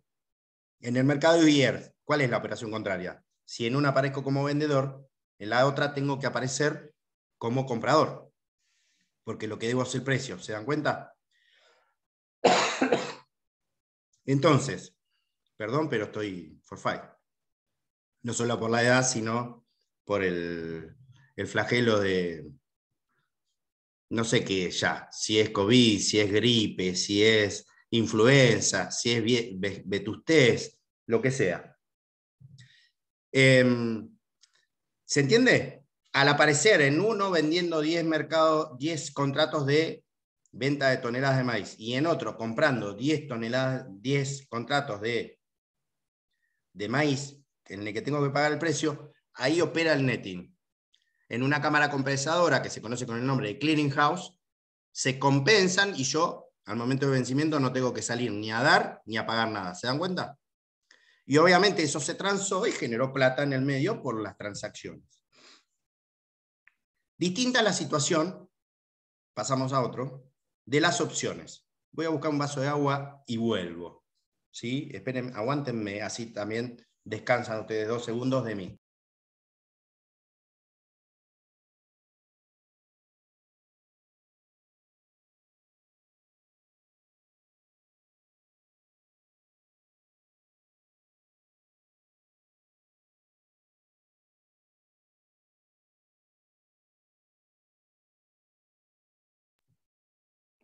[SPEAKER 1] en el mercado de IER. ¿Cuál es la operación contraria? Si en una aparezco como vendedor, en la otra tengo que aparecer como comprador, porque lo que debo es el precio. ¿Se dan cuenta? Entonces, perdón, pero estoy for five. No solo por la edad, sino por el flagelo de, no sé qué ya, si es COVID, si es gripe, si es influenza, si es vetustez, lo que sea. ¿Se entiende? Al aparecer en uno vendiendo 10 contratos de venta de toneladas de maíz y en otro comprando 10 contratos de maíz en el que tengo que pagar el precio, ahí opera el netting. En una cámara compensadora que se conoce con el nombre de clearing house, se compensan y yo al momento de vencimiento no tengo que salir ni a dar ni a pagar nada. ¿Se dan cuenta? Y obviamente eso se transó y generó plata en el medio por las transacciones. Distinta la situación, pasamos a otro, de las opciones. Voy a buscar un vaso de agua y vuelvo. ¿Sí? Esperen, aguántenme, así también descansan ustedes 2 segundos de mí.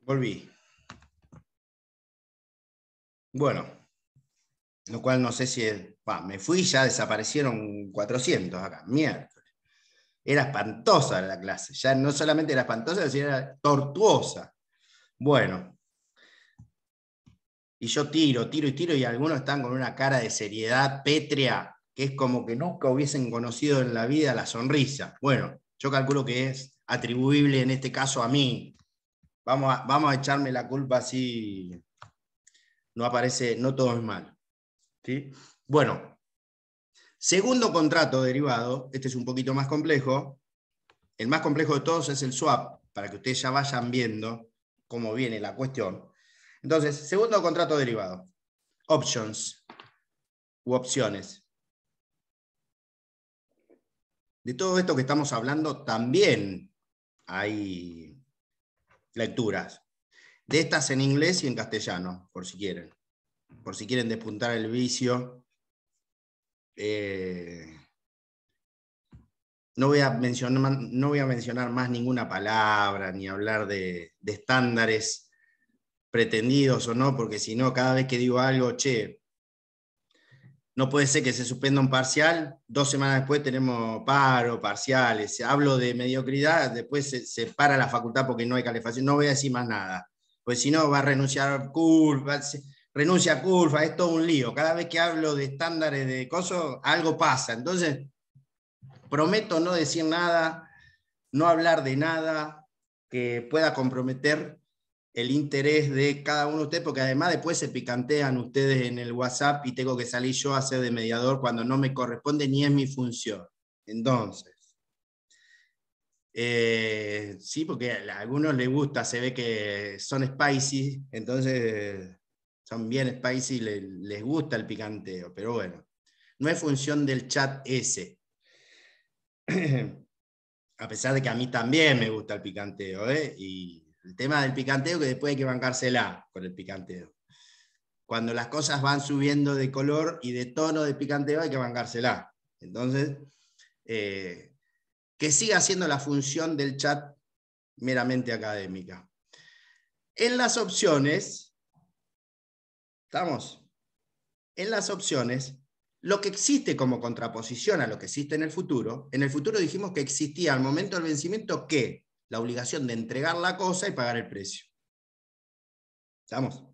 [SPEAKER 1] Volví. Bueno, lo cual no sé si me fui, ya desaparecieron 400 acá, miércoles. Era espantosa la clase, ya no solamente era espantosa, sino era tortuosa. Bueno, y yo tiro y algunos están con una cara de seriedad pétrea, que es como que nunca hubiesen conocido en la vida la sonrisa. Bueno, yo calculo que es atribuible en este caso a mí. Vamos a echarme la culpa así, no aparece, no todo es malo. ¿Sí? Bueno, segundo contrato derivado, este es un poquito más complejo. El más complejo de todos es el swap, para que ustedes ya vayan viendo cómo viene la cuestión. Entonces, segundo contrato derivado, options u opciones. De todo esto que estamos hablando también hay lecturas. De estas en inglés y en castellano, por si quieren. Por si quieren despuntar el vicio. No voy a mencionar más ninguna palabra, ni hablar de estándares pretendidos o no, porque si no, cada vez que digo algo, che, no puede ser que se suspenda un parcial, 2 semanas después tenemos paro, parciales, hablo de mediocridad, después se para la facultad porque no hay calefacción, no voy a decir más nada, pues si no va a renunciar curva, renuncia a curva, es todo un lío, cada vez que hablo de estándares de cosas, algo pasa, entonces prometo no decir nada no hablar de nada que pueda comprometer el interés de cada uno de ustedes, porque además después se picantean ustedes en el WhatsApp y tengo que salir yo a ser de mediador cuando no me corresponde ni es mi función. Entonces, sí, porque a algunos les gusta, se ve que son spicy, entonces son bien spicy, les gusta el picanteo, pero bueno, no es función del chat ese. A pesar de que a mí también me gusta el picanteo, y el tema del picanteo que después hay que bancársela con el picanteo. Cuando las cosas van subiendo de color y de tono de picanteo hay que bancársela. Entonces, que siga siendo la función del chat meramente académica. En las opciones, ¿estamos? En las opciones, lo que existe como contraposición a lo que existe en el futuro dijimos que existía al momento del vencimiento ¿qué? La obligación de entregar la cosa y pagar el precio. ¿Estamos?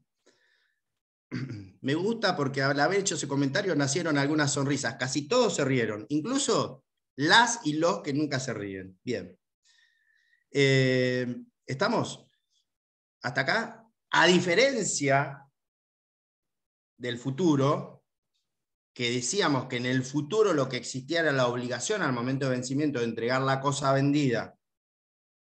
[SPEAKER 1] Me gusta porque al haber hecho ese comentario nacieron algunas sonrisas. Casi todos se rieron, incluso las y los que nunca se ríen. Bien. ¿Estamos? ¿Hasta acá? A diferencia del futuro, que decíamos que en el futuro lo que existía era la obligación al momento de vencimiento de entregar la cosa vendida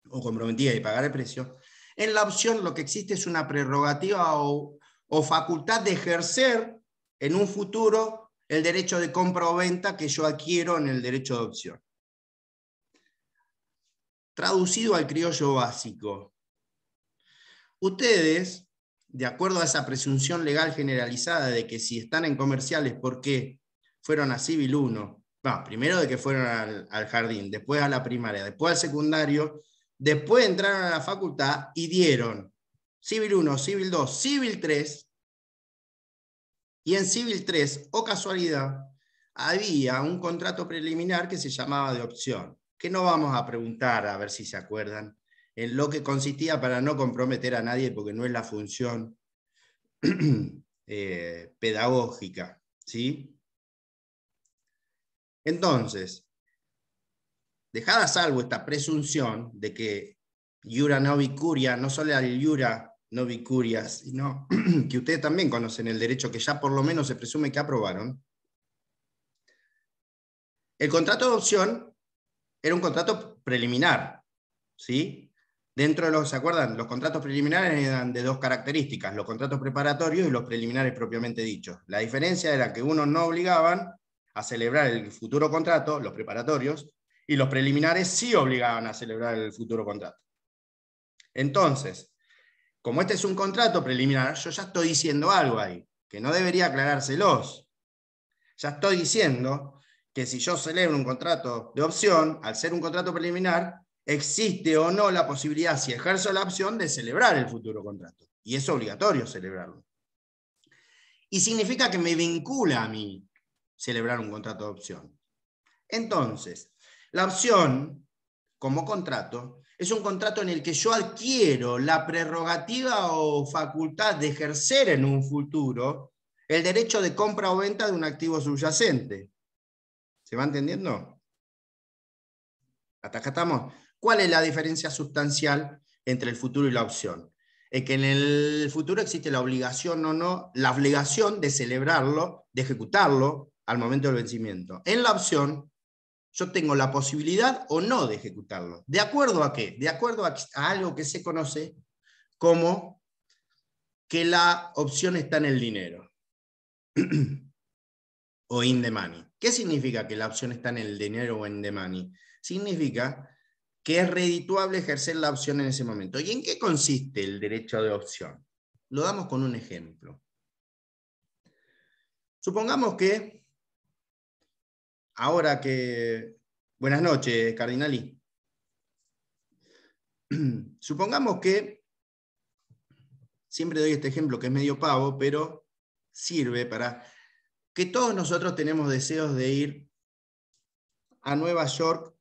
[SPEAKER 1] o comprometida y pagar el precio, en la opción lo que existe es una prerrogativa o facultad de ejercer en un futuro el derecho de compra o venta que yo adquiero en el derecho de opción. Traducido al criollo básico. Ustedes, de acuerdo a esa presunción legal generalizada de que si están en comerciales, ¿por qué fueron a Civil 1? Bueno, primero de que fueron al jardín, después a la primaria, después al secundario, después entraron a la facultad y dieron Civil 1, Civil 2, Civil 3, y en Civil 3, o casualidad, había un contrato preliminar que se llamaba de opción, que no vamos a preguntar a ver si se acuerdan, en lo que consistía para no comprometer a nadie, porque no es la función pedagógica, ¿sí? Entonces, dejada a salvo esta presunción de que iura novi curia, no solo el iura novi curia, sino que ustedes también conocen el derecho que ya por lo menos se presume que aprobaron, el contrato de opción era un contrato preliminar, ¿sí? Dentro de los, ¿se acuerdan? Los contratos preliminares eran de dos características, los contratos preparatorios y los preliminares propiamente dichos. La diferencia era que unos no obligaban a celebrar el futuro contrato, los preparatorios, y los preliminares sí obligaban a celebrar el futuro contrato. Entonces, como este es un contrato preliminar, yo ya estoy diciendo algo ahí, que no debería aclarárselos. Ya estoy diciendo que si yo celebro un contrato de opción, al ser un contrato preliminar, existe o no la posibilidad, si ejerzo la opción, de celebrar el futuro contrato. Y es obligatorio celebrarlo. Y significa que me vincula a mí celebrar un contrato de opción. Entonces, la opción, como contrato, es un contrato en el que yo adquiero la prerrogativa o facultad de ejercer en un futuro el derecho de compra o venta de un activo subyacente. ¿Se va entendiendo? Hasta acá estamos. ¿Cuál es la diferencia sustancial entre el futuro y la opción? Es que en el futuro existe la obligación o no, la obligación de celebrarlo, de ejecutarlo al momento del vencimiento. En la opción, yo tengo la posibilidad o no de ejecutarlo. ¿De acuerdo a qué? De acuerdo a algo que se conoce como que la opción está en el dinero. O in the money. ¿Qué significa que la opción está en el dinero o in the money? Significa que es redituable ejercer la opción en ese momento. ¿Y en qué consiste el derecho de opción? Lo damos con un ejemplo. Supongamos que, ahora que... Buenas noches, Cardinali. Supongamos que, siempre doy este ejemplo que es medio pavo, pero sirve para que todos nosotros tenemos deseos de ir a Nueva York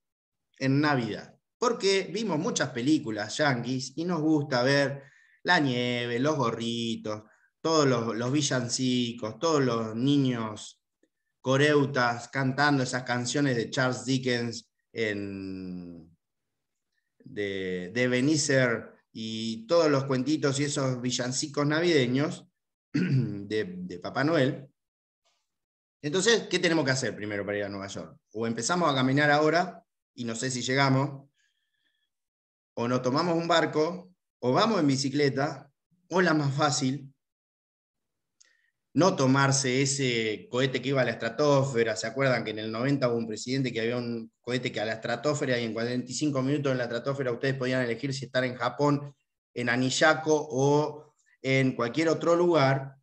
[SPEAKER 1] en Navidad, porque vimos muchas películas yanquis y nos gusta ver la nieve, los gorritos, todos los villancicos, todos los niños coreutas cantando esas canciones de Charles Dickens en de Ebenezer y todos los cuentitos y esos villancicos navideños de Papá Noel. Entonces, ¿qué tenemos que hacer primero para ir a Nueva York? O empezamos a caminar ahora, y no sé si llegamos, o nos tomamos un barco, o vamos en bicicleta, o la más fácil, no tomarse ese cohete que iba a la estratosfera. ¿Se acuerdan que en el 90 hubo un presidente que había un cohete que a la estratosfera y en 45 minutos en la estratosfera ustedes podían elegir si estar en Japón, en Anillaco o en cualquier otro lugar?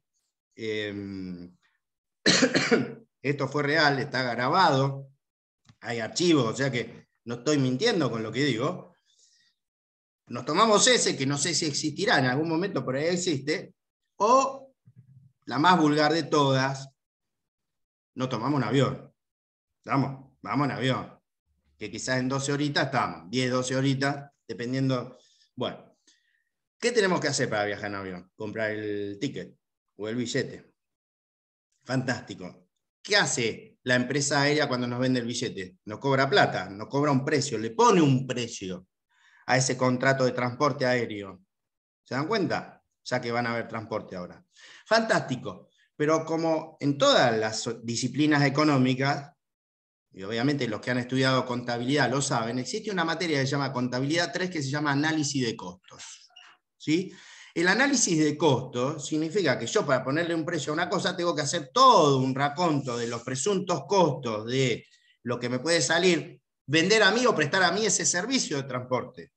[SPEAKER 1] Esto fue real, está grabado, hay archivos, o sea que no estoy mintiendo con lo que digo. Nos tomamos ese, que no sé si existirá, en algún momento por ahí existe, o la más vulgar de todas, nos tomamos un avión. Vamos en avión, que quizás en 12 horitas estamos, 10, 12 horitas, dependiendo. Bueno, ¿qué tenemos que hacer para viajar en avión? Comprar el ticket o el billete. Fantástico. ¿Qué hace la empresa aérea cuando nos vende el billete? Nos cobra plata, nos cobra un precio, le pone un precio a ese contrato de transporte aéreo. ¿Se dan cuenta? Ya que van a haber transporte ahora. Fantástico. Pero como en todas las disciplinas económicas, y obviamente los que han estudiado contabilidad lo saben, existe una materia que se llama contabilidad 3 que se llama análisis de costos. ¿Sí? El análisis de costos significa que yo para ponerle un precio a una cosa tengo que hacer todo un raconto de los presuntos costos de lo que me puede salir vender a mí o prestar a mí ese servicio de transporte.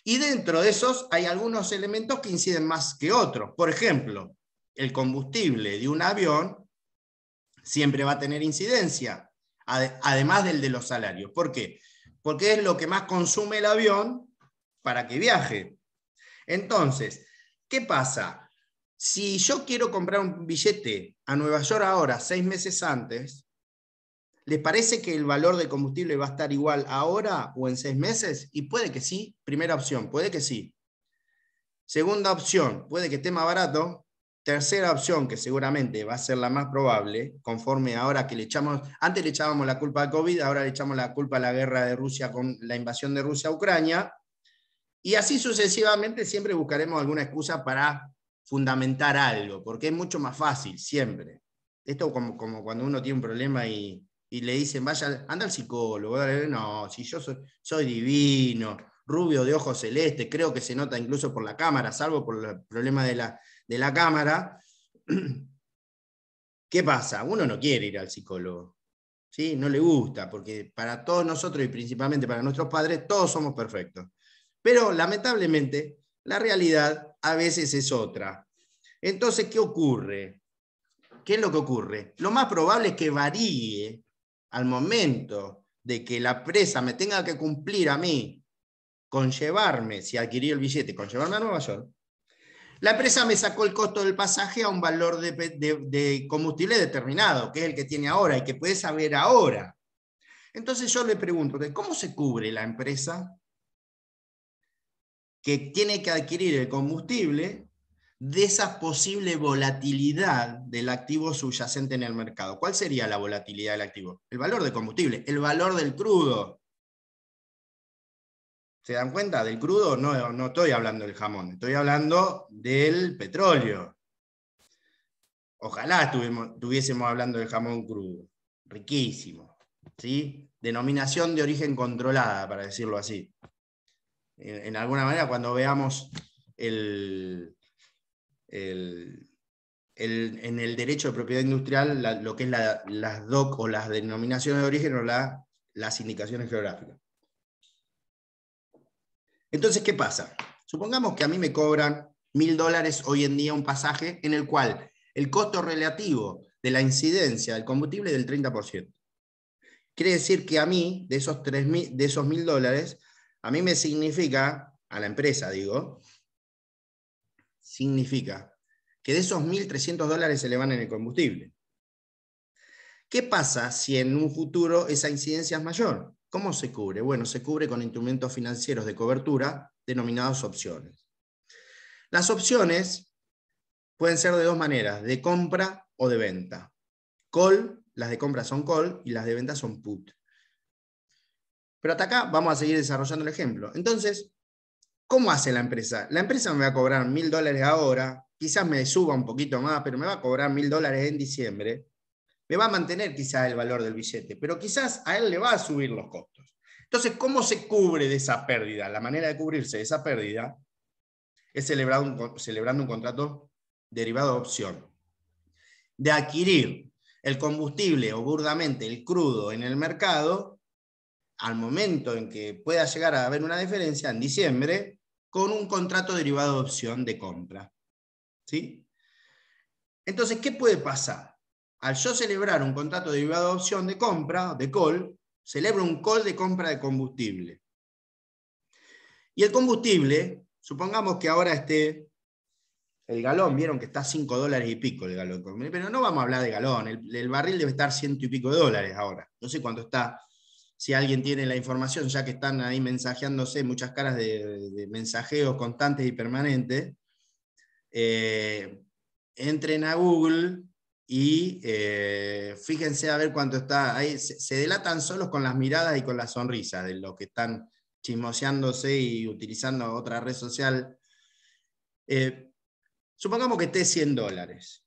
[SPEAKER 1] Y dentro de esos hay algunos elementos que inciden más que otros. Por ejemplo, el combustible de un avión siempre va a tener incidencia, además del de los salarios. ¿Por qué? Porque es lo que más consume el avión para que viaje. Entonces, ¿qué pasa? Si yo quiero comprar un billete a Nueva York ahora, 6 meses antes, ¿les parece que el valor del combustible va a estar igual ahora o en 6 meses? Y puede que sí. Primera opción, puede que sí. Segunda opción, puede que esté más barato. Tercera opción, que seguramente va a ser la más probable, conforme ahora que antes le echábamos la culpa al COVID, ahora le echamos la culpa a la guerra de Rusia con la invasión de Rusia a Ucrania. Y así sucesivamente siempre buscaremos alguna excusa para fundamentar algo, porque es mucho más fácil, siempre. Esto como cuando uno tiene un problema y le dicen, vaya, anda al psicólogo. No, si yo soy divino, rubio de ojos celeste, creo que se nota incluso por la cámara, salvo por el problema de la cámara. ¿Qué pasa? Uno no quiere ir al psicólogo, ¿sí? No le gusta, porque para todos nosotros y principalmente para nuestros padres, todos somos perfectos. Pero lamentablemente, la realidad a veces es otra. Entonces, ¿qué ocurre? ¿Qué es lo que ocurre? Lo más probable es que varíe al momento de que la empresa me tenga que cumplir a mí con llevarme, si adquirí el billete, con llevarme a Nueva York. La empresa me sacó el costo del pasaje a un valor de combustible determinado, que es el que tiene ahora y que puede saber ahora. Entonces yo le pregunto, ¿cómo se cubre la empresa que tiene que adquirir el combustible de esa posible volatilidad del activo subyacente en el mercado? ¿Cuál sería la volatilidad del activo? El valor del combustible, el valor del crudo. ¿Se dan cuenta? Del crudo no estoy hablando del jamón, estoy hablando del petróleo. Ojalá estuviésemos hablando del jamón crudo. Riquísimo. ¿Sí? Denominación de origen controlada, para decirlo así. En alguna manera, cuando veamos en el derecho de propiedad industrial lo que es las DOC o las denominaciones de origen o las indicaciones geográficas. Entonces, ¿qué pasa? Supongamos que a mí me cobran $1.000 hoy en día un pasaje en el cual el costo relativo de la incidencia del combustible es del 30%. Quiere decir que a mí, de esos $1.000, a mí me significa, a la empresa digo, significa que de esos $1.300 se le van en el combustible. ¿Qué pasa si en un futuro esa incidencia es mayor? ¿Cómo se cubre? Bueno, se cubre con instrumentos financieros de cobertura denominados opciones. Las opciones pueden ser de dos maneras, de compra o de venta. Call, las de compra son call y las de venta son put. Pero hasta acá vamos a seguir desarrollando el ejemplo. Entonces, ¿cómo hace la empresa? La empresa me va a cobrar $1000 ahora, quizás me suba un poquito más, pero me va a cobrar $1000 en diciembre. Me va a mantener quizás el valor del billete, pero quizás a él le va a subir los costos. Entonces, ¿cómo se cubre de esa pérdida? La manera de cubrirse de esa pérdida es celebrando un contrato derivado de opción. De adquirir el combustible o burdamente el crudo en el mercado, al momento en que pueda llegar a haber una diferencia, en diciembre, con un contrato derivado de opción de compra. ¿Sí? Entonces, ¿qué puede pasar? Al yo celebrar un contrato derivado de opción de compra, de call, celebro un call de compra de combustible. Y el combustible, supongamos que ahora esté el galón, vieron que está a $5 y pico el galón, pero no vamos a hablar de galón, el barril debe estar $100 y pico ahora. No sé cuánto está, si alguien tiene la información, ya que están ahí mensajeándose, muchas caras de mensajeos constantes y permanentes, entren a Google y fíjense a ver cuánto está. Ahí se delatan solos con las miradas y con las sonrisas de los que están chismoseándose y utilizando otra red social. Supongamos que esté $100.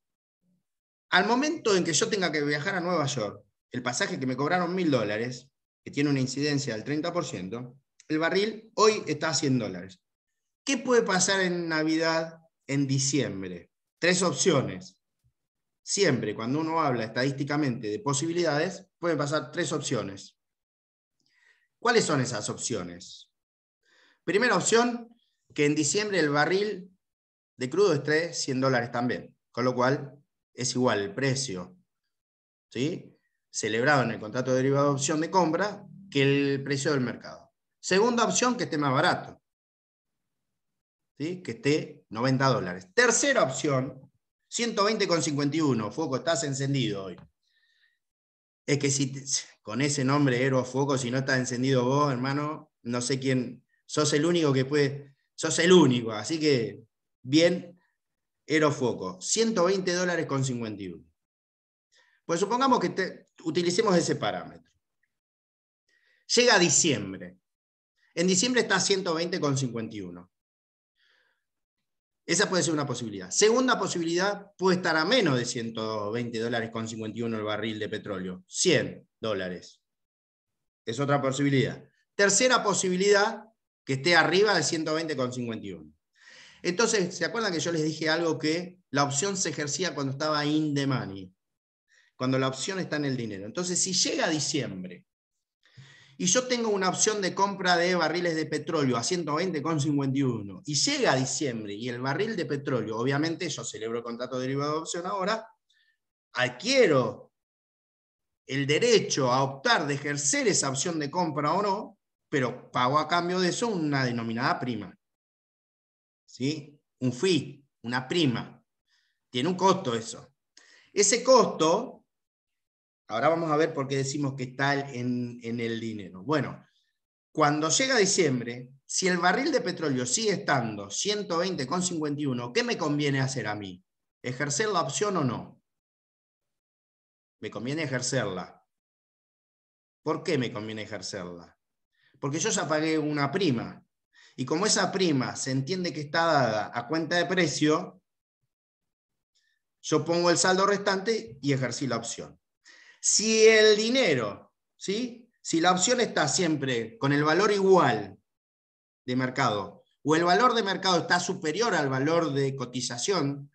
[SPEAKER 1] Al momento en que yo tenga que viajar a Nueva York, el pasaje que me cobraron $1000, que tiene una incidencia del 30%, el barril hoy está a $100. ¿Qué puede pasar en Navidad, en diciembre? 3 opciones. Siempre, cuando uno habla estadísticamente de posibilidades, pueden pasar 3 opciones. ¿Cuáles son esas opciones? Primera opción, que en diciembre el barril de crudo esté $100 también, con lo cual es igual el precio, ¿sí?, celebrado en el contrato de derivado de opción de compra que el precio del mercado. Segunda opción, que esté más barato, ¿sí?, que esté $90. Tercera opción, 120,51, Foco, estás encendido hoy. Es que si con ese nombre, Héroe Foco, si no estás encendido vos, hermano, no sé quién, sos el único que puede, sos el único, así que bien, Héroe Foco, $120,51. Pues supongamos que utilicemos ese parámetro. Llega diciembre. En diciembre está 120,51. Esa puede ser una posibilidad. Segunda posibilidad, puede estar a menos de $120,51 el barril de petróleo. $100. Es otra posibilidad. Tercera posibilidad, que esté arriba de 120,51. Entonces, ¿se acuerdan que yo les dije algo que la opción se ejercía cuando estaba in the money? Cuando la opción está en el dinero. Entonces, si llega diciembre y yo tengo una opción de compra de barriles de petróleo a 120,51 y llega diciembre y el barril de petróleo, obviamente yo celebro el contrato derivado de opción ahora, adquiero el derecho a optar de ejercer esa opción de compra o no, pero pago a cambio de eso una denominada prima. ¿Sí? Un fee, una prima. Tiene un costo eso. Ese costo, ahora vamos a ver por qué decimos que está en el dinero. Bueno, cuando llega diciembre, si el barril de petróleo sigue estando 120,51, ¿qué me conviene hacer a mí? ¿Ejercer la opción o no? Me conviene ejercerla. ¿Por qué me conviene ejercerla? Porque yo ya pagué una prima. Y como esa prima se entiende que está dada a cuenta de precio, yo pongo el saldo restante y ejercí la opción. Si el dinero, ¿sí?, si la opción está siempre con el valor igual de mercado, o el valor de mercado está superior al valor de cotización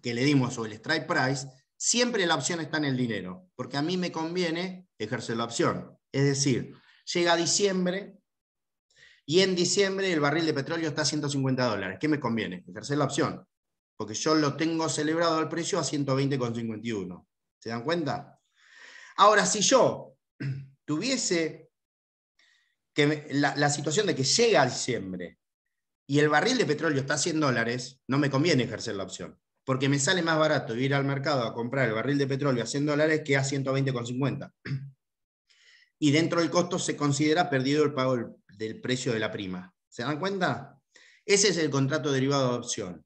[SPEAKER 1] que le dimos o el strike price, siempre la opción está en el dinero, porque a mí me conviene ejercer la opción. Es decir, llega diciembre y en diciembre el barril de petróleo está a $150. ¿Qué me conviene? Ejercer la opción, porque yo lo tengo celebrado al precio a 120,51. ¿Se dan cuenta? Ahora, si yo tuviese la situación de que llega a diciembre y el barril de petróleo está a $100, no me conviene ejercer la opción, porque me sale más barato ir al mercado a comprar el barril de petróleo a $100 que a 120,50. Y dentro del costo se considera perdido el pago del precio de la prima. ¿Se dan cuenta? Ese es el contrato derivado de opción.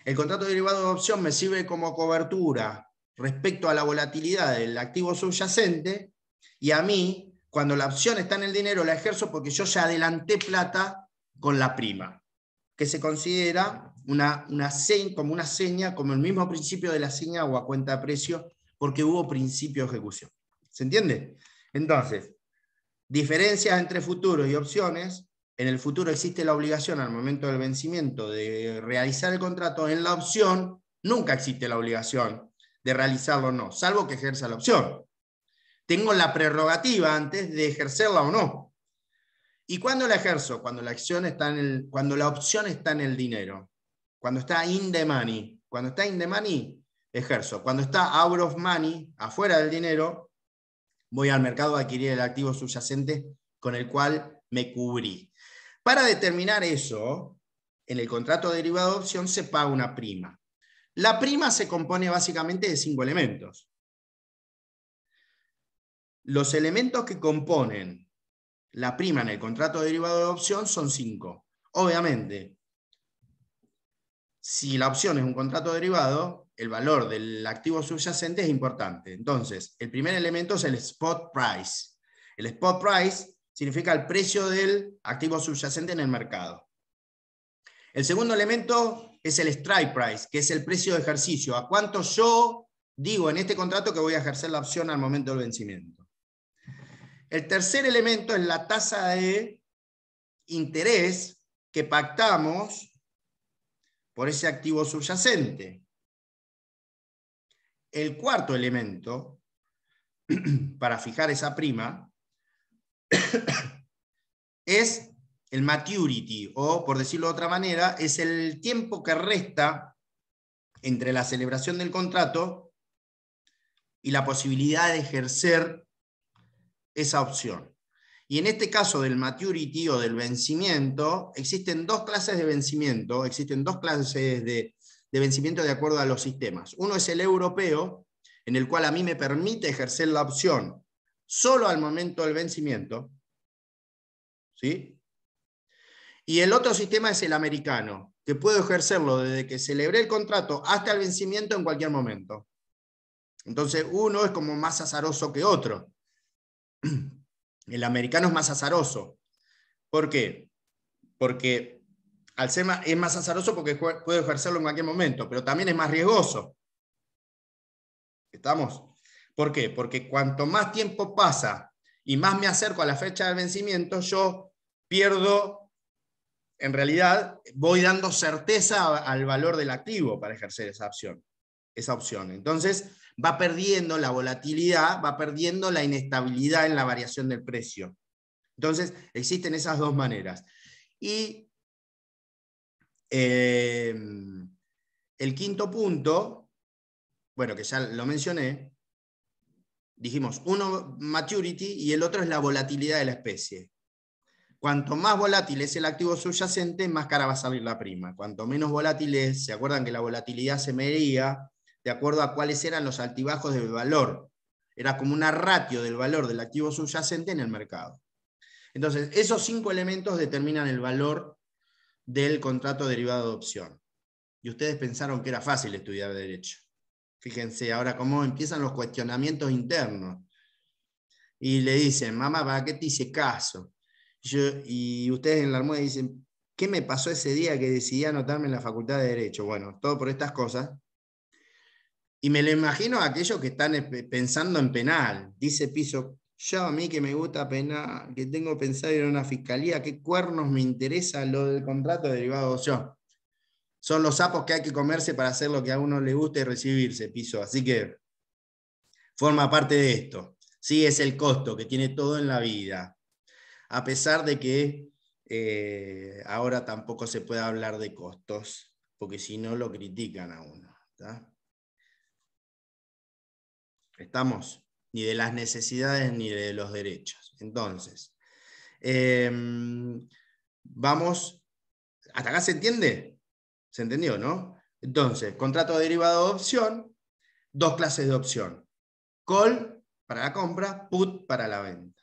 [SPEAKER 1] El contrato derivado de opción me sirve como cobertura respecto a la volatilidad del activo subyacente, y a mí, cuando la opción está en el dinero, la ejerzo porque yo ya adelanté plata con la prima, que se considera como una seña, como el mismo principio de la seña o a cuenta de precio, porque hubo principio de ejecución. ¿Se entiende? Entonces, diferencias entre futuros y opciones. En el futuro existe la obligación al momento del vencimiento de realizar el contrato. En la opción nunca existe la obligación de realizarlo o no, salvo que ejerza la opción. Tengo la prerrogativa antes de ejercerla o no. ¿Y cuándo la ejerzo? Cuando la opción está en el dinero. Cuando está in the money. Cuando está in the money, ejerzo. Cuando está out of money, afuera del dinero, voy al mercado a adquirir el activo subyacente con el cual me cubrí. Para determinar eso, en el contrato derivado de opción se paga una prima. La prima se compone básicamente de 5 elementos. Los elementos que componen la prima en el contrato derivado de opción son 5. Obviamente, si la opción es un contrato derivado, el valor del activo subyacente es importante. Entonces, el primer elemento es el spot price. El spot price significa el precio del activo subyacente en el mercado. El segundo elemento es el strike price, que es el precio de ejercicio. ¿A cuánto yo digo en este contrato que voy a ejercer la opción al momento del vencimiento? El tercer elemento es la tasa de interés que pactamos por ese activo subyacente. El cuarto elemento, para fijar esa prima, es el maturity, o por decirlo de otra manera, es el tiempo que resta entre la celebración del contrato y la posibilidad de ejercer esa opción. Y en este caso del maturity o del vencimiento, existen dos clases de vencimiento, existen dos clases de vencimiento de acuerdo a los sistemas. Uno es el europeo, en el cual a mí me permite ejercer la opción solo al momento del vencimiento, ¿sí? Y el otro sistema es el americano, que puedo ejercerlo desde que celebré el contrato hasta el vencimiento en cualquier momento. Entonces uno es como más azaroso que otro. El americano es más azaroso. ¿Por qué? Porque al ser es más azaroso porque puedo ejercerlo en cualquier momento, pero también es más riesgoso. ¿Estamos? ¿Por qué? Porque cuanto más tiempo pasa y más me acerco a la fecha del vencimiento, yo pierdo, en realidad, voy dando certeza al valor del activo para ejercer esa opción. Entonces, va perdiendo la volatilidad, va perdiendo la inestabilidad en la variación del precio. Entonces, existen esas dos maneras. Y el quinto punto, bueno, que ya lo mencioné, dijimos, uno maturity y el otro es la volatilidad de la especie. Cuanto más volátil es el activo subyacente, más cara va a salir la prima. Cuanto menos volátil es, ¿se acuerdan que la volatilidad se medía de acuerdo a cuáles eran los altibajos del valor? Era como una ratio del valor del activo subyacente en el mercado. Entonces, esos 5 elementos determinan el valor del contrato derivado de opción. Y ustedes pensaron que era fácil estudiar derecho. Fíjense ahora cómo empiezan los cuestionamientos internos. Y le dicen, mamá, ¿para qué te hice caso? Y ustedes en la almohada dicen, ¿qué me pasó ese día que decidí anotarme en la Facultad de Derecho? Bueno, todo por estas cosas. Y me lo imagino a aquellos que están pensando en penal. Dice Piso, yo a mí que me gusta penal, que tengo pensado ir a una fiscalía, ¿qué cuernos me interesa lo del contrato derivado de opción? Son los sapos que hay que comerse para hacer lo que a uno le gusta y recibirse, Piso. Así que forma parte de esto. Sí, es el costo que tiene todo en la vida. A pesar de que ahora tampoco se puede hablar de costos, porque si no lo critican a uno. ¿Está? ¿Estamos? Ni de las necesidades ni de los derechos. Entonces, vamos, ¿hasta acá se entiende? ¿Se entendió, no? Entonces, contrato derivado de opción, dos clases de opción. Call para la compra, put para la venta.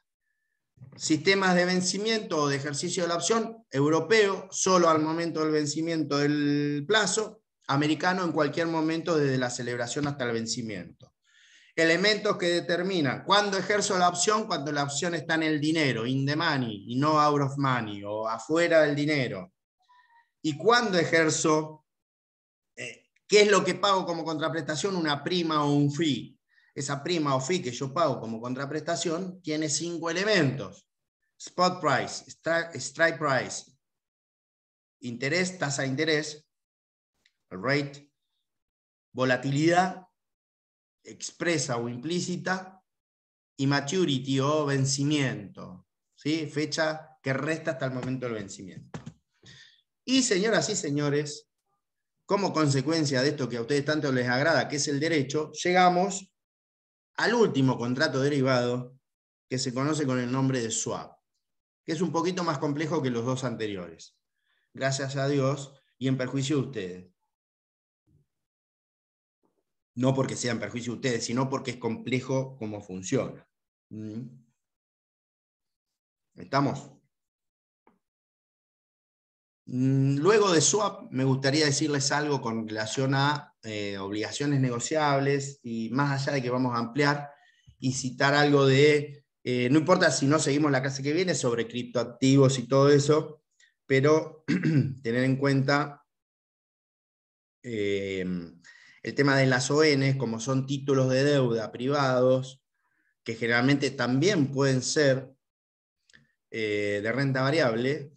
[SPEAKER 1] Sistemas de vencimiento o de ejercicio de la opción, europeo, solo al momento del vencimiento del plazo, americano en cualquier momento desde la celebración hasta el vencimiento. Elementos que determinan cuándo ejerzo la opción, cuando la opción está en el dinero, in the money, y no out of money, o afuera del dinero. Y cuándo ejerzo, ¿qué es lo que pago como contraprestación? Una prima o un fee. Esa prima o fee que yo pago como contraprestación tiene 5 elementos. Spot price, strike price, interés, tasa de interés, rate, volatilidad, expresa o implícita, y maturity o vencimiento, ¿sí? Fecha que resta hasta el momento del vencimiento. Y señoras y señores, como consecuencia de esto que a ustedes tanto les agrada, que es el derecho, llegamos al último contrato derivado, que se conoce con el nombre de swap, que es un poquito más complejo que los dos anteriores. Gracias a Dios, y en perjuicio de ustedes. No porque sea en perjuicio de ustedes, sino porque es complejo cómo funciona. ¿Estamos? Luego de swap, me gustaría decirles algo con relación a obligaciones negociables, y más allá de que vamos a ampliar y citar algo de, no importa si no seguimos la clase que viene, sobre criptoactivos y todo eso, pero tener en cuenta el tema de las ON, como son títulos de deuda privados, que generalmente también pueden ser de renta variable.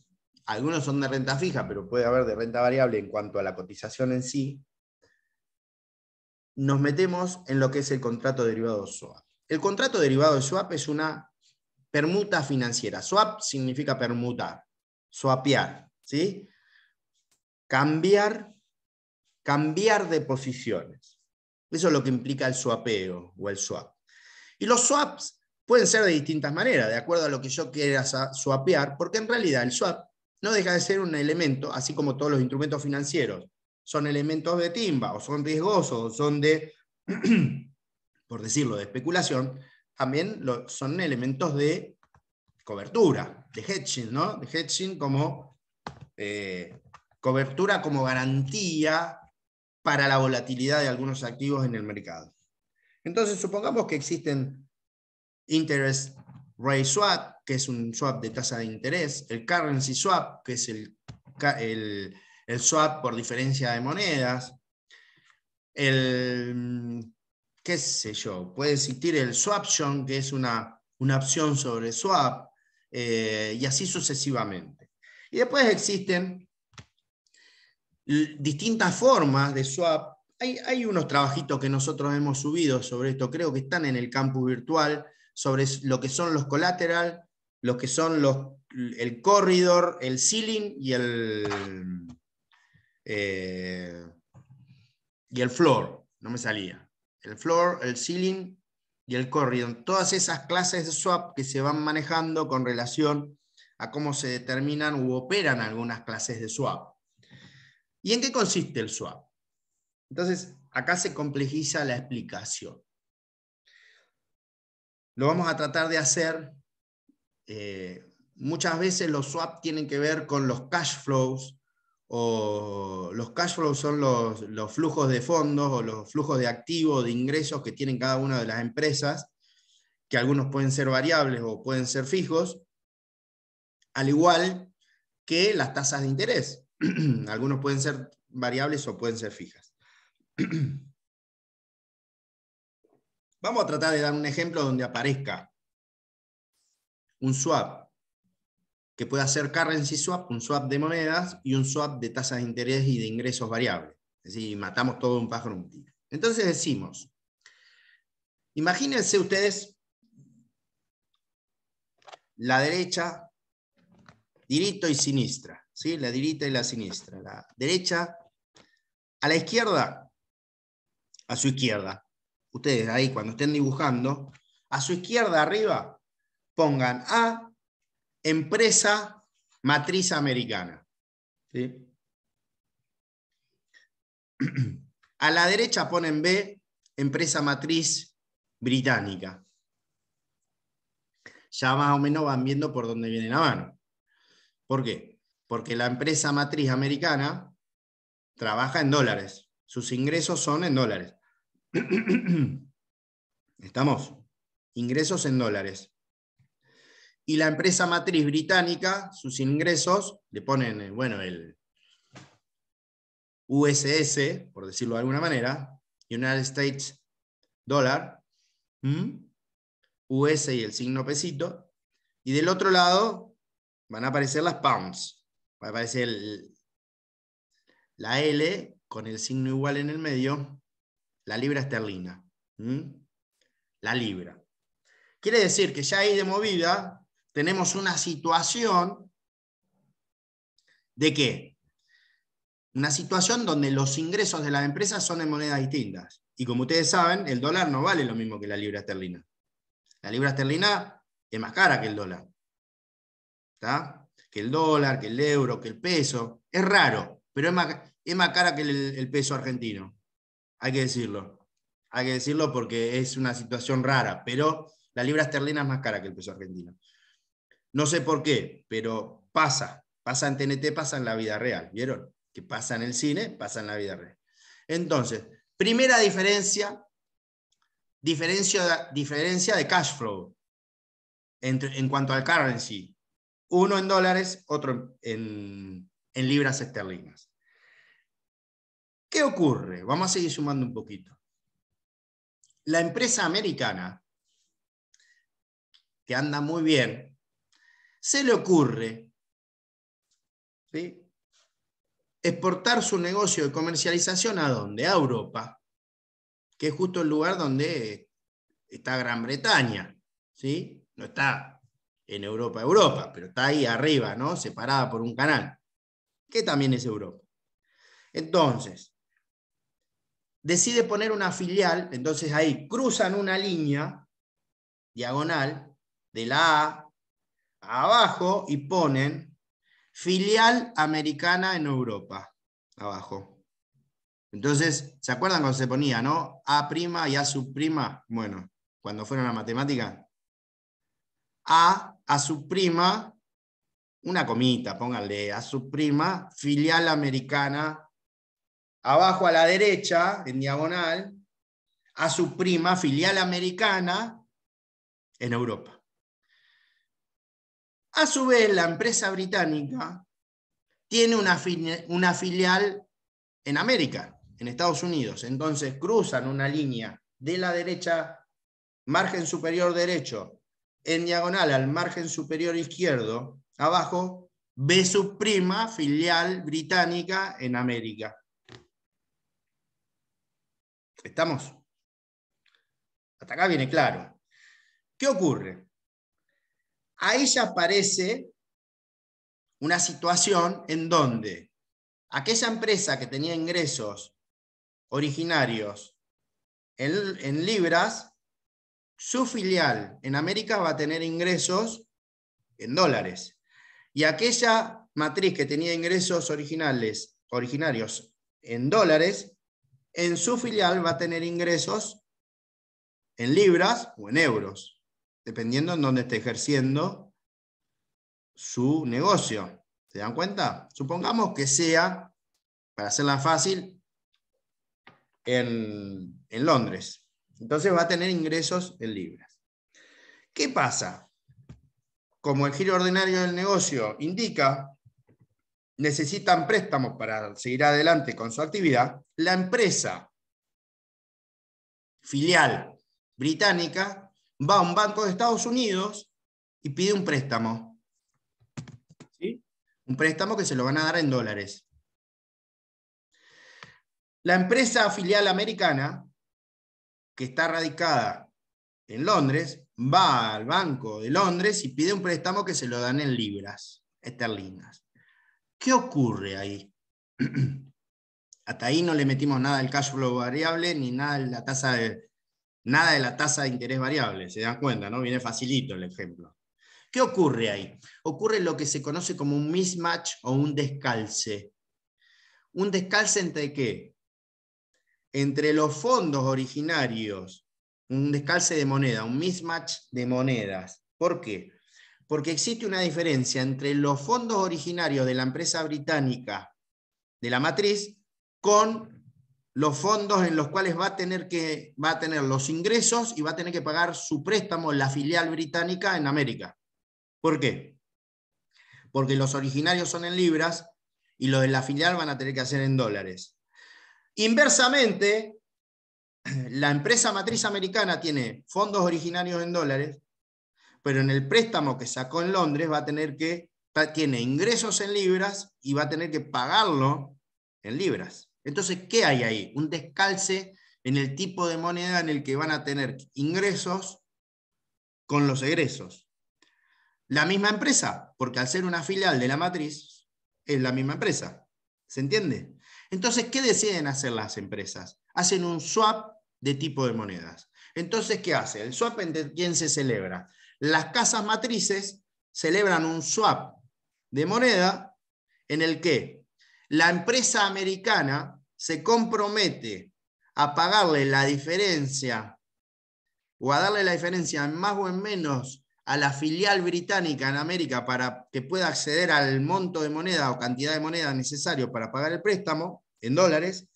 [SPEAKER 1] Algunos son de renta fija, pero puede haber de renta variable en cuanto a la cotización en sí. Nos metemos en lo que es el contrato derivado de swap. El contrato derivado de swap es una permuta financiera. Swap significa permutar, swapear, ¿sí? Cambiar de posiciones. Eso es lo que implica el swapeo o el swap. Y los swaps pueden ser de distintas maneras, de acuerdo a lo que yo quiera swapear, porque en realidad el swap no deja de ser un elemento, así como todos los instrumentos financieros son elementos de timba, o son riesgosos, o son de, por decirlo, de especulación, también son elementos de cobertura, de hedging, ¿no? De hedging como cobertura, como garantía para la volatilidad de algunos activos en el mercado. Entonces, supongamos que existen interest rate swap, que es un swap de tasa de interés, el currency swap, que es el swap por diferencia de monedas, qué sé yo, puede existir el swaption, que es una opción sobre swap, y así sucesivamente. Y después existen distintas formas de swap. Hay unos trabajitos que nosotros hemos subido sobre esto, creo que están en el campus virtual, sobre lo que son los collateral, lo que son el corridor, el ceiling y el floor. No me salía. El floor, el ceiling y el corridor. Todas esas clases de swap que se van manejando con relación a cómo se determinan u operan algunas clases de swap. ¿Y en qué consiste el swap? Entonces, acá se complejiza la explicación. Lo vamos a tratar de hacer. Muchas veces los swaps tienen que ver con los cash flows, o los cash flows son los flujos de fondos o los flujos de activos, de ingresos que tienen cada una de las empresas, que algunos pueden ser variables o pueden ser fijos, al igual que las tasas de interés. Algunos pueden ser variables o pueden ser fijas. Vamos a tratar de dar un ejemplo donde aparezca un swap que pueda ser currency swap, un swap de monedas, y un swap de tasas de interés y de ingresos variables. Es decir, matamos todo un pájaro en un tiro. Entonces decimos, imagínense ustedes la derecha, dirito y sinistra, ¿sí? La dirita y la sinistra. La derecha, a la izquierda, a su izquierda. Ustedes ahí cuando estén dibujando, a su izquierda arriba, pongan A, empresa matriz americana. ¿Sí? A la derecha ponen B, empresa matriz británica. Ya más o menos van viendo por dónde viene la mano. ¿Por qué? Porque la empresa matriz americana trabaja en dólares. Sus ingresos son en dólares. ¿Estamos? Ingresos en dólares. Y la empresa matriz británica, sus ingresos, le ponen, bueno, el USS, por decirlo de alguna manera, United States Dollar, US y el signo pesito, y del otro lado van a aparecer las pounds, va a aparecer la L con el signo igual en el medio, la libra esterlina, la libra. Quiere decir que ya ahí de movida tenemos una situación de ¿qué? Una situación donde los ingresos de las empresas son en monedas distintas. Y como ustedes saben, el dólar no vale lo mismo que la libra esterlina. La libra esterlina es más cara que el dólar. ¿Está? Que el dólar, que el euro, que el peso. Es raro, pero es más cara que el peso argentino. Hay que decirlo. Hay que decirlo porque es una situación rara, pero la libra esterlina es más cara que el peso argentino. No sé por qué, pero pasa. Pasa en TNT, pasa en la vida real. ¿Vieron? Que pasa en el cine, pasa en la vida real. Entonces, primera diferencia de cash flow en cuanto al currency. Uno en dólares, otro en libras esterlinas. ¿Qué ocurre? Vamos a seguir sumando un poquito. La empresa americana, que anda muy bien, se le ocurre, ¿sí?, exportar su negocio de comercialización ¿a dónde? A Europa, que es justo el lugar donde está Gran Bretaña, ¿sí? No está en Europa, pero está ahí arriba, ¿no? Separada por un canal, que también es Europa. Entonces, decide poner una filial, entonces ahí cruzan una línea diagonal de la A a abajo y ponen filial americana en Europa, abajo. Entonces, ¿se acuerdan cuando se ponía, no? A' y A sub'prima. Bueno, cuando fueron a matemática. A sub'prima, una comita, pónganle, A sub'prima, filial americana. Abajo a la derecha, en diagonal, A sub'prima, filial americana en Europa. A su vez, la empresa británica tiene una filial en América, en Estados Unidos. Entonces cruzan una línea de la derecha, margen superior derecho, en diagonal al margen superior izquierdo, abajo, B sub'prima, filial británica en América. ¿Estamos? Hasta acá viene claro. ¿Qué ocurre? Ahí ya aparece una situación en donde aquella empresa que tenía ingresos originarios en libras, su filial en América va a tener ingresos en dólares. Y aquella matriz que tenía ingresos originarios en dólares, en su filial va a tener ingresos en libras o en euros, dependiendo en dónde esté ejerciendo su negocio. ¿Se dan cuenta? Supongamos que sea, para hacerla fácil, en Londres. Entonces va a tener ingresos en libras. ¿Qué pasa? Como el giro ordinario del negocio indica, necesitan préstamos para seguir adelante con su actividad. La empresa filial británica va a un banco de Estados Unidos y pide un préstamo. ¿Sí? Un préstamo que se lo van a dar en dólares. La empresa filial americana, que está radicada en Londres, va al Banco de Londres y pide un préstamo que se lo dan en libras esterlinas. ¿Qué ocurre ahí? Hasta ahí no le metimos nada del cash flow variable ni nada de la tasa de interés variable. ¿Se dan cuenta, no? Viene facilito el ejemplo. ¿Qué ocurre ahí? Ocurre lo que se conoce como un mismatch o un descalce. ¿Un descalce entre qué? Entre los fondos originarios, un descalce de moneda, un mismatch de monedas. ¿Por qué? Porque existe una diferencia entre los fondos originarios de la empresa británica, de la matriz, con los fondos en los cuales va a tener los ingresos y va a tener que pagar su préstamo la filial británica en América. ¿Por qué? Porque los originarios son en libras y los de la filial van a tener que hacer en dólares. Inversamente, la empresa matriz americana tiene fondos originarios en dólares, pero en el préstamo que sacó en Londres tiene ingresos en libras y va a tener que pagarlo en libras. Entonces, ¿qué hay ahí? Un descalce en el tipo de moneda en el que van a tener ingresos con los egresos. La misma empresa, porque al ser una filial de la matriz, es la misma empresa. ¿Se entiende? Entonces, ¿qué deciden hacer las empresas? Hacen un swap de tipo de monedas. Entonces, ¿qué hace? El swap, ¿entre quién se celebra? Las casas matrices celebran un swap de moneda en el que la empresa americana se compromete a pagarle la diferencia o a darle la diferencia en más o en menos a la filial británica en América para que pueda acceder al monto de moneda o cantidad de moneda necesario para pagar el préstamo en dólares,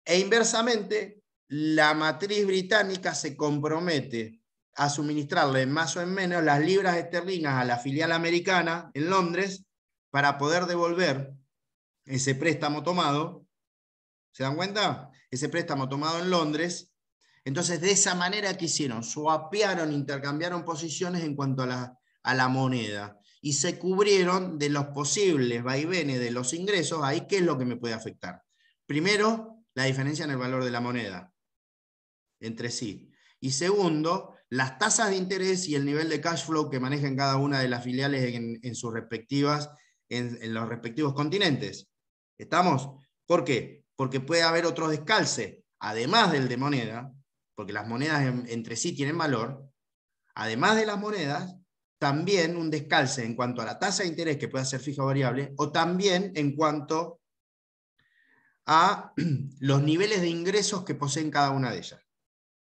[SPEAKER 1] e inversamente la matriz británica se compromete a suministrarle en más o en menos las libras esterlinas a la filial americana en Londres para poder devolver ese préstamo tomado. ¿Se dan cuenta? Ese préstamo tomado en Londres. Entonces, de esa manera que hicieron, swapearon, intercambiaron posiciones en cuanto a la moneda y se cubrieron de los posibles vaivenes de los ingresos. Ahí, ¿qué es lo que me puede afectar? Primero, la diferencia en el valor de la moneda entre sí. Y segundo, las tasas de interés y el nivel de cash flow que manejan cada una de las filiales en sus respectivas, en los respectivos continentes. ¿Estamos? ¿Por qué? Porque puede haber otro descalce, además del de moneda, porque las monedas entre sí tienen valor, además de las monedas, también un descalce en cuanto a la tasa de interés que pueda ser fija o variable, o también en cuanto a los niveles de ingresos que poseen cada una de ellas.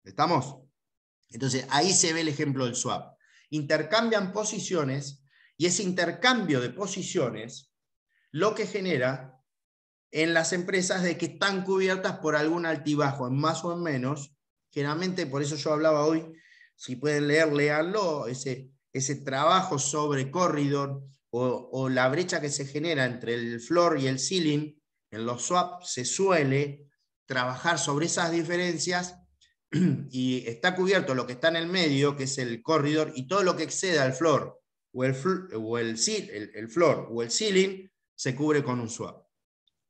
[SPEAKER 1] ¿Estamos? Entonces, ahí se ve el ejemplo del swap. Intercambian posiciones y ese intercambio de posiciones lo que genera en las empresas de que están cubiertas por algún altibajo, en más o en menos. Generalmente, por eso yo hablaba hoy, si pueden leer, léanlo, ese trabajo sobre corridor o la brecha que se genera entre el floor y el ceiling, en los swaps se suele trabajar sobre esas diferencias y está cubierto lo que está en el medio, que es el corridor, y todo lo que exceda al floor o el floor o el ceiling se cubre con un swap.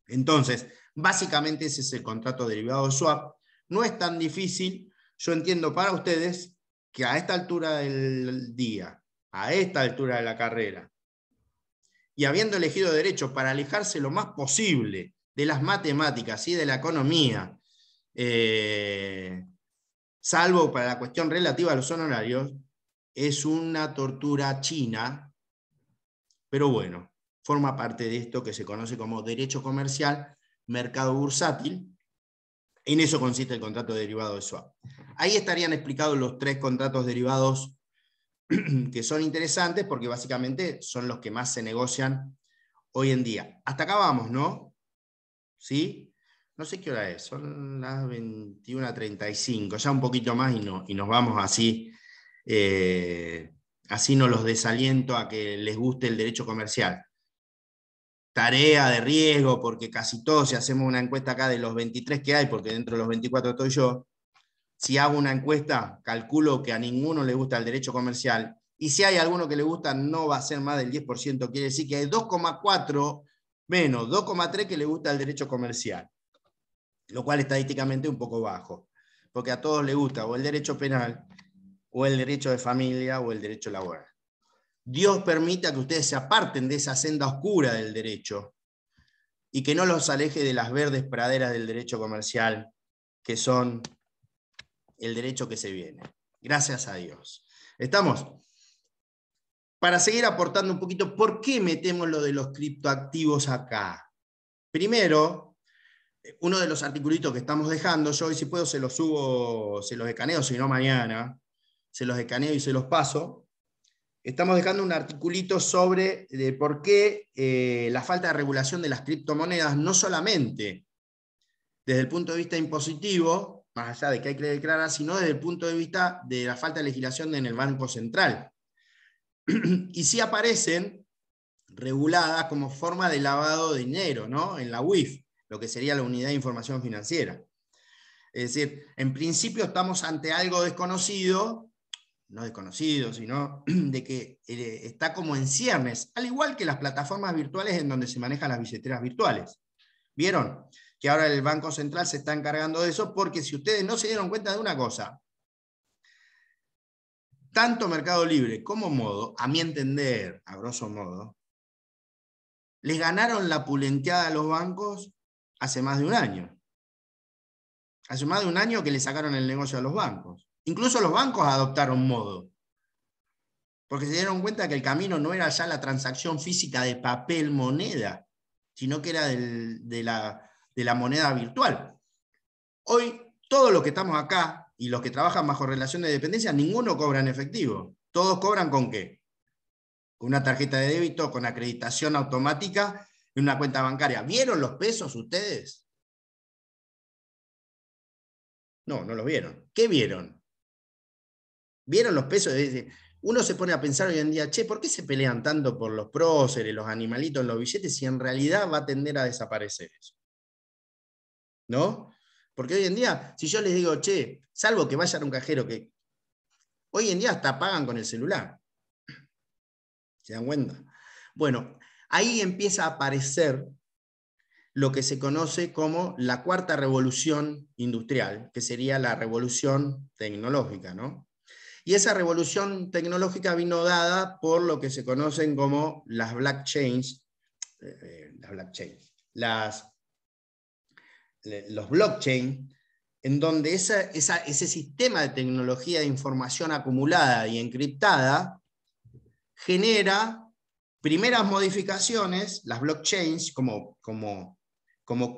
[SPEAKER 1] Entonces, básicamente ese es el contrato derivado de swap. No es tan difícil. Yo entiendo para ustedes que a esta altura del día, a esta altura de la carrera, y habiendo elegido derecho para alejarse lo más posible de las matemáticas y de la economía, salvo para la cuestión relativa a los honorarios, es una tortura china, pero bueno, forma parte de esto que se conoce como derecho comercial, mercado bursátil. En eso consiste el contrato derivado de swap. Ahí estarían explicados los 3 contratos derivados que son interesantes porque básicamente son los que más se negocian hoy en día. Hasta acá vamos, ¿no? ¿Sí? No sé qué hora es, son las 21:35, ya un poquito más y nos vamos así. Así no los desaliento a que les guste el derecho comercial. Tarea de riesgo, porque casi todos, si hacemos una encuesta acá de los 23 que hay, porque dentro de los 24 estoy yo, si hago una encuesta, calculo que a ninguno le gusta el derecho comercial, y si hay alguno que le gusta, no va a ser más del 10%, quiere decir que hay 2,4 menos 2,3 que le gusta el derecho comercial, lo cual estadísticamente es un poco bajo, porque a todos les gusta o el derecho penal, o el derecho de familia, o el derecho laboral. Dios permita que ustedes se aparten de esa senda oscura del derecho y que no los aleje de las verdes praderas del derecho comercial, que son el derecho que se viene. Gracias a Dios. ¿Estamos? Para seguir aportando un poquito, ¿por qué metemos lo de los criptoactivos acá? Primero, uno de los articulitos que estamos dejando, yo hoy si puedo se los subo, se los escaneo, si no mañana, se los escaneo y se los paso. Estamos dejando un articulito sobre por qué la falta de regulación de las criptomonedas no solamente desde el punto de vista impositivo, más allá de que hay que declarar, sino desde el punto de vista de la falta de legislación en el Banco Central. Y sí aparecen reguladas como forma de lavado de dinero, ¿no? En la UIF, lo que sería la Unidad de Información Financiera. Es decir, en principio estamos ante algo desconocido, no desconocido, sino de que está como en ciernes, al igual que las plataformas virtuales en donde se manejan las billeteras virtuales. ¿Vieron? Que ahora el Banco Central se está encargando de eso, porque si ustedes no se dieron cuenta de una cosa, tanto Mercado Libre como Modo, a mi entender, a grosso modo, les ganaron la pulenteada a los bancos hace más de un año. Hace más de un año que le sacaron el negocio a los bancos. Incluso los bancos adoptaron Modo, porque se dieron cuenta que el camino no era ya la transacción física de papel moneda, sino que era de la moneda virtual. Hoy, todos los que estamos acá y los que trabajan bajo relación de dependencia, ninguno cobra en efectivo. Todos cobran ¿con qué? Con una tarjeta de débito, con acreditación automática en una cuenta bancaria. ¿Vieron los pesos ustedes? No, no los vieron. ¿Qué vieron? ¿Vieron los pesos? Uno se pone a pensar hoy en día, che, ¿por qué se pelean tanto por los próceres, los animalitos en los billetes, si en realidad va a tender a desaparecer eso? ¿No? Porque hoy en día, si yo les digo, che, salvo que vayan a un cajero, que hoy en día hasta pagan con el celular. ¿Se dan cuenta? Bueno, ahí empieza a aparecer lo que se conoce como la cuarta revolución industrial, que sería la revolución tecnológica, ¿no? Y esa revolución tecnológica vino dada por lo que se conocen como las blockchains, los blockchain, en donde ese sistema de tecnología de información acumulada y encriptada genera primeras modificaciones, las blockchains, como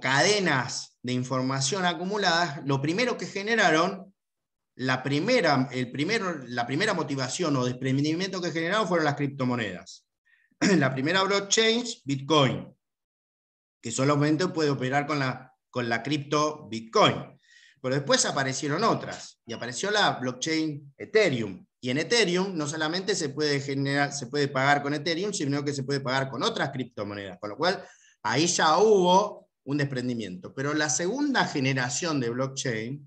[SPEAKER 1] cadenas de información acumuladas. Lo primero que generaron, la primera motivación o desprendimiento que generaron fueron las criptomonedas. La primera blockchain, Bitcoin, que solamente puede operar con la cripto Bitcoin. Pero después aparecieron otras, y apareció la blockchain Ethereum. Y en Ethereum no solamente se puede pagar con Ethereum, sino que se puede pagar con otras criptomonedas, con lo cual ahí ya hubo un desprendimiento. Pero la segunda generación de blockchain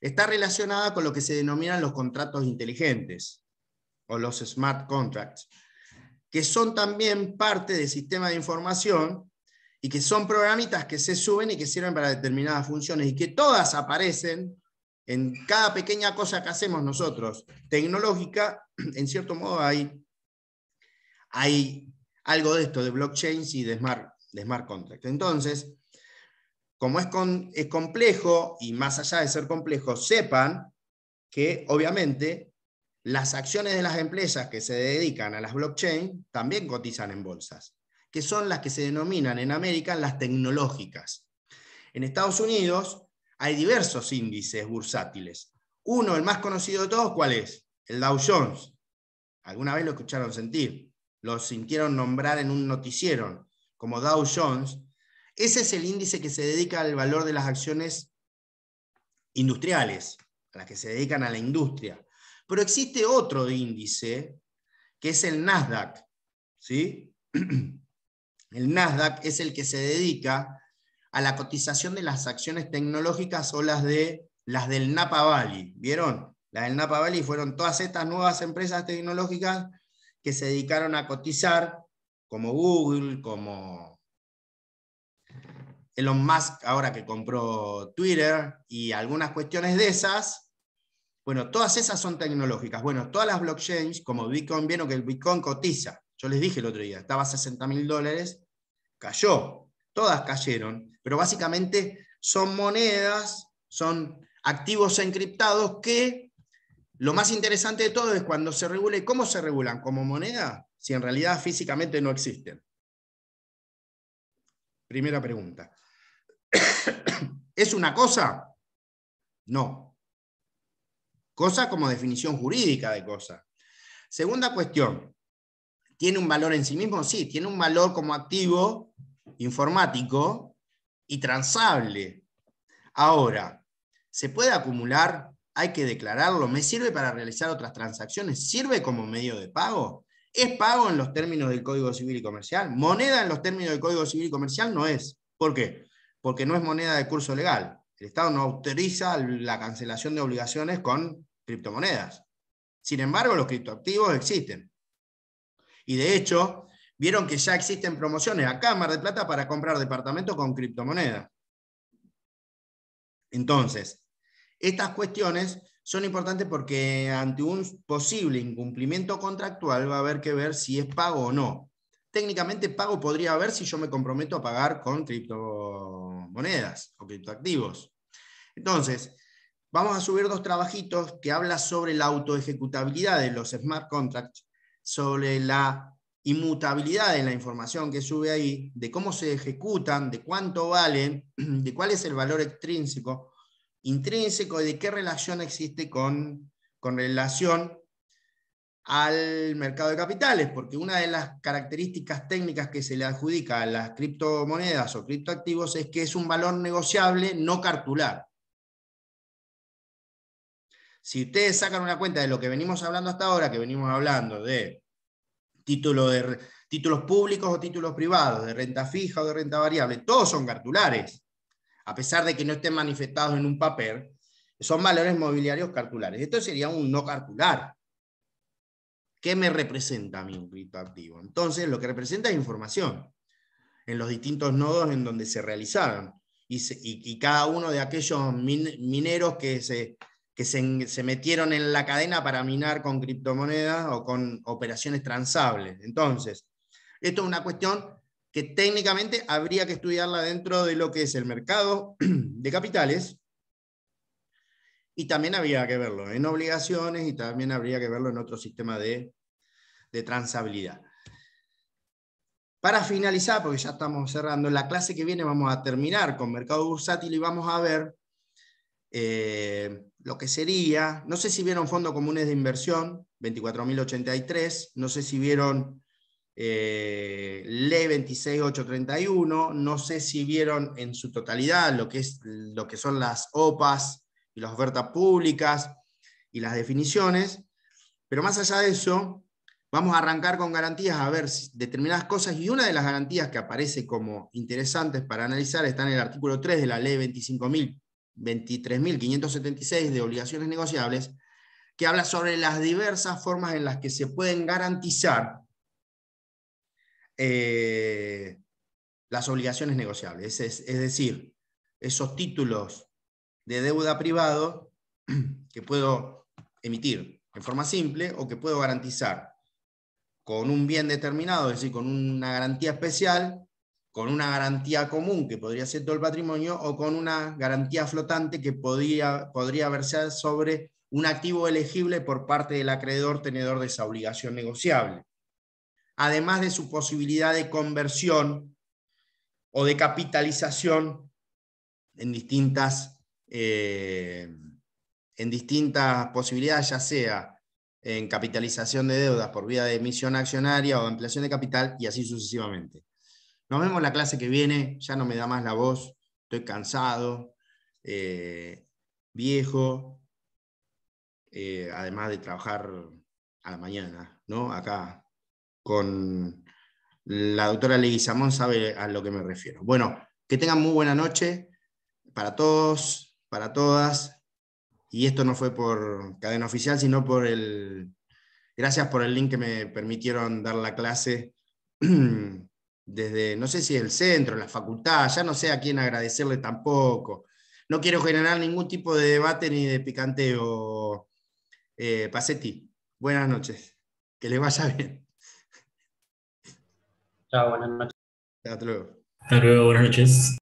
[SPEAKER 1] está relacionada con lo que se denominan los contratos inteligentes, o los smart contracts, que son también parte del sistema de información y que son programitas que se suben y que sirven para determinadas funciones y que todas aparecen en cada pequeña cosa que hacemos nosotros, tecnológica. En cierto modo hay algo de esto de blockchains y de smart contracts. Entonces, como es complejo, y más allá de ser complejo, sepan que obviamente las acciones de las empresas que se dedican a las blockchain también cotizan en bolsas, que son las que se denominan en América las tecnológicas. En Estados Unidos hay diversos índices bursátiles. Uno, el más conocido de todos, ¿cuál es? El Dow Jones. ¿Alguna vez lo escucharon sentir? Lo sintieron nombrar en un noticiero como Dow Jones. Ese es el índice que se dedica al valor de las acciones industriales, a las que se dedican a la industria. Pero existe otro índice, que es el Nasdaq, ¿sí? El Nasdaq es el que se dedica a la cotización de las acciones tecnológicas o las del Napa Valley. ¿Vieron? Las del Napa Valley fueron todas estas nuevas empresas tecnológicas que se dedicaron a cotizar, como Google, como Elon Musk, ahora que compró Twitter, y algunas cuestiones de esas. Bueno, todas esas son tecnológicas. Bueno, todas las blockchains, como Bitcoin, vieron que el Bitcoin cotiza. Yo les dije el otro día, estaba a $60.000, cayó. Todas cayeron, pero básicamente son monedas, son activos encriptados que lo más interesante de todo es cuando se regule. ¿Cómo se regulan? ¿Como moneda? Si en realidad físicamente no existen. Primera pregunta. ¿Es una cosa? No. Cosa como definición jurídica de cosa. Segunda cuestión. ¿Tiene un valor en sí mismo? Sí, tiene un valor como activo informático y transable. Ahora, ¿se puede acumular? ¿Hay que declararlo? ¿Me sirve para realizar otras transacciones? ¿Sirve como medio de pago? ¿Es pago en los términos del Código Civil y Comercial? ¿Moneda en los términos del Código Civil y Comercial? No es. ¿Por qué? Porque no es moneda de curso legal. El Estado no autoriza la cancelación de obligaciones con criptomonedas. Sin embargo, los criptoactivos existen. Y de hecho, vieron que ya existen promociones acá en Mar del Plata para comprar departamentos con criptomonedas. Entonces, estas cuestiones son importantes porque ante un posible incumplimiento contractual va a haber que ver si es pago o no. Técnicamente pago podría haber si yo me comprometo a pagar con criptomonedas o criptoactivos. Entonces, vamos a subir 2 trabajitos que hablan sobre la autoejecutabilidad de los smart contracts, sobre la inmutabilidad de la información que sube ahí, de cómo se ejecutan, de cuánto valen, de cuál es el valor intrínseco y de qué relación existe con relación al mercado de capitales, porque una de las características técnicas que se le adjudica a las criptomonedas o criptoactivos es que es un valor negociable no cartular. Si ustedes sacan una cuenta de lo que venimos hablando hasta ahora, que venimos hablando de títulos públicos o títulos privados, de renta fija o de renta variable, todos son cartulares, a pesar de que no estén manifestados en un papel, son valores mobiliarios cartulares. Esto sería un no cartular. ¿Qué me representa a mí un criptoactivo? Entonces, lo que representa es información en los distintos nodos en donde se realizaron. Y cada uno de aquellos mineros que se metieron en la cadena para minar con criptomonedas o con operaciones transables. Entonces, esto es una cuestión que técnicamente habría que estudiarla dentro de lo que es el mercado de capitales, y también habría que verlo en obligaciones y también habría que verlo en otro sistema de transabilidad. Para finalizar, porque ya estamos cerrando, en la clase que viene vamos a terminar con mercado bursátil y vamos a ver lo que sería, no sé si vieron fondos comunes de inversión, 24.083, no sé si vieron ley 26.831, no sé si vieron en su totalidad lo que son las OPAs y las ofertas públicas y las definiciones, pero más allá de eso, vamos a arrancar con garantías a ver determinadas cosas, y una de las garantías que aparece como interesantes para analizar está en el artículo 3 de la ley 23.576 de obligaciones negociables, que habla sobre las diversas formas en las que se pueden garantizar las obligaciones negociables, es decir, esos títulos de deuda privado que puedo emitir en forma simple o que puedo garantizar con un bien determinado, es decir, con una garantía especial, con una garantía común que podría ser todo el patrimonio, o con una garantía flotante que podría versar sobre un activo elegible por parte del acreedor tenedor de esa obligación negociable, además de su posibilidad de conversión o de capitalización en distintas posibilidades, ya sea en capitalización de deudas por vía de emisión accionaria o ampliación de capital, y así sucesivamente. Nos vemos la clase que viene, ya no me da más la voz, estoy cansado, viejo, además de trabajar a la mañana, ¿no? Acá con la doctora Leguizamón sabe a lo que me refiero. Bueno, que tengan muy buena noche para todos, para todas. Y esto no fue por cadena oficial, sino por gracias por el link que me permitieron dar la clase desde, no sé si el centro, la facultad, ya no sé a quién agradecerle tampoco. No quiero generar ningún tipo de debate ni de picanteo. Pacetti, buenas noches. Que les vaya bien.
[SPEAKER 3] Chao, buenas noches.
[SPEAKER 1] Hasta luego.
[SPEAKER 4] Hasta luego, buenas noches.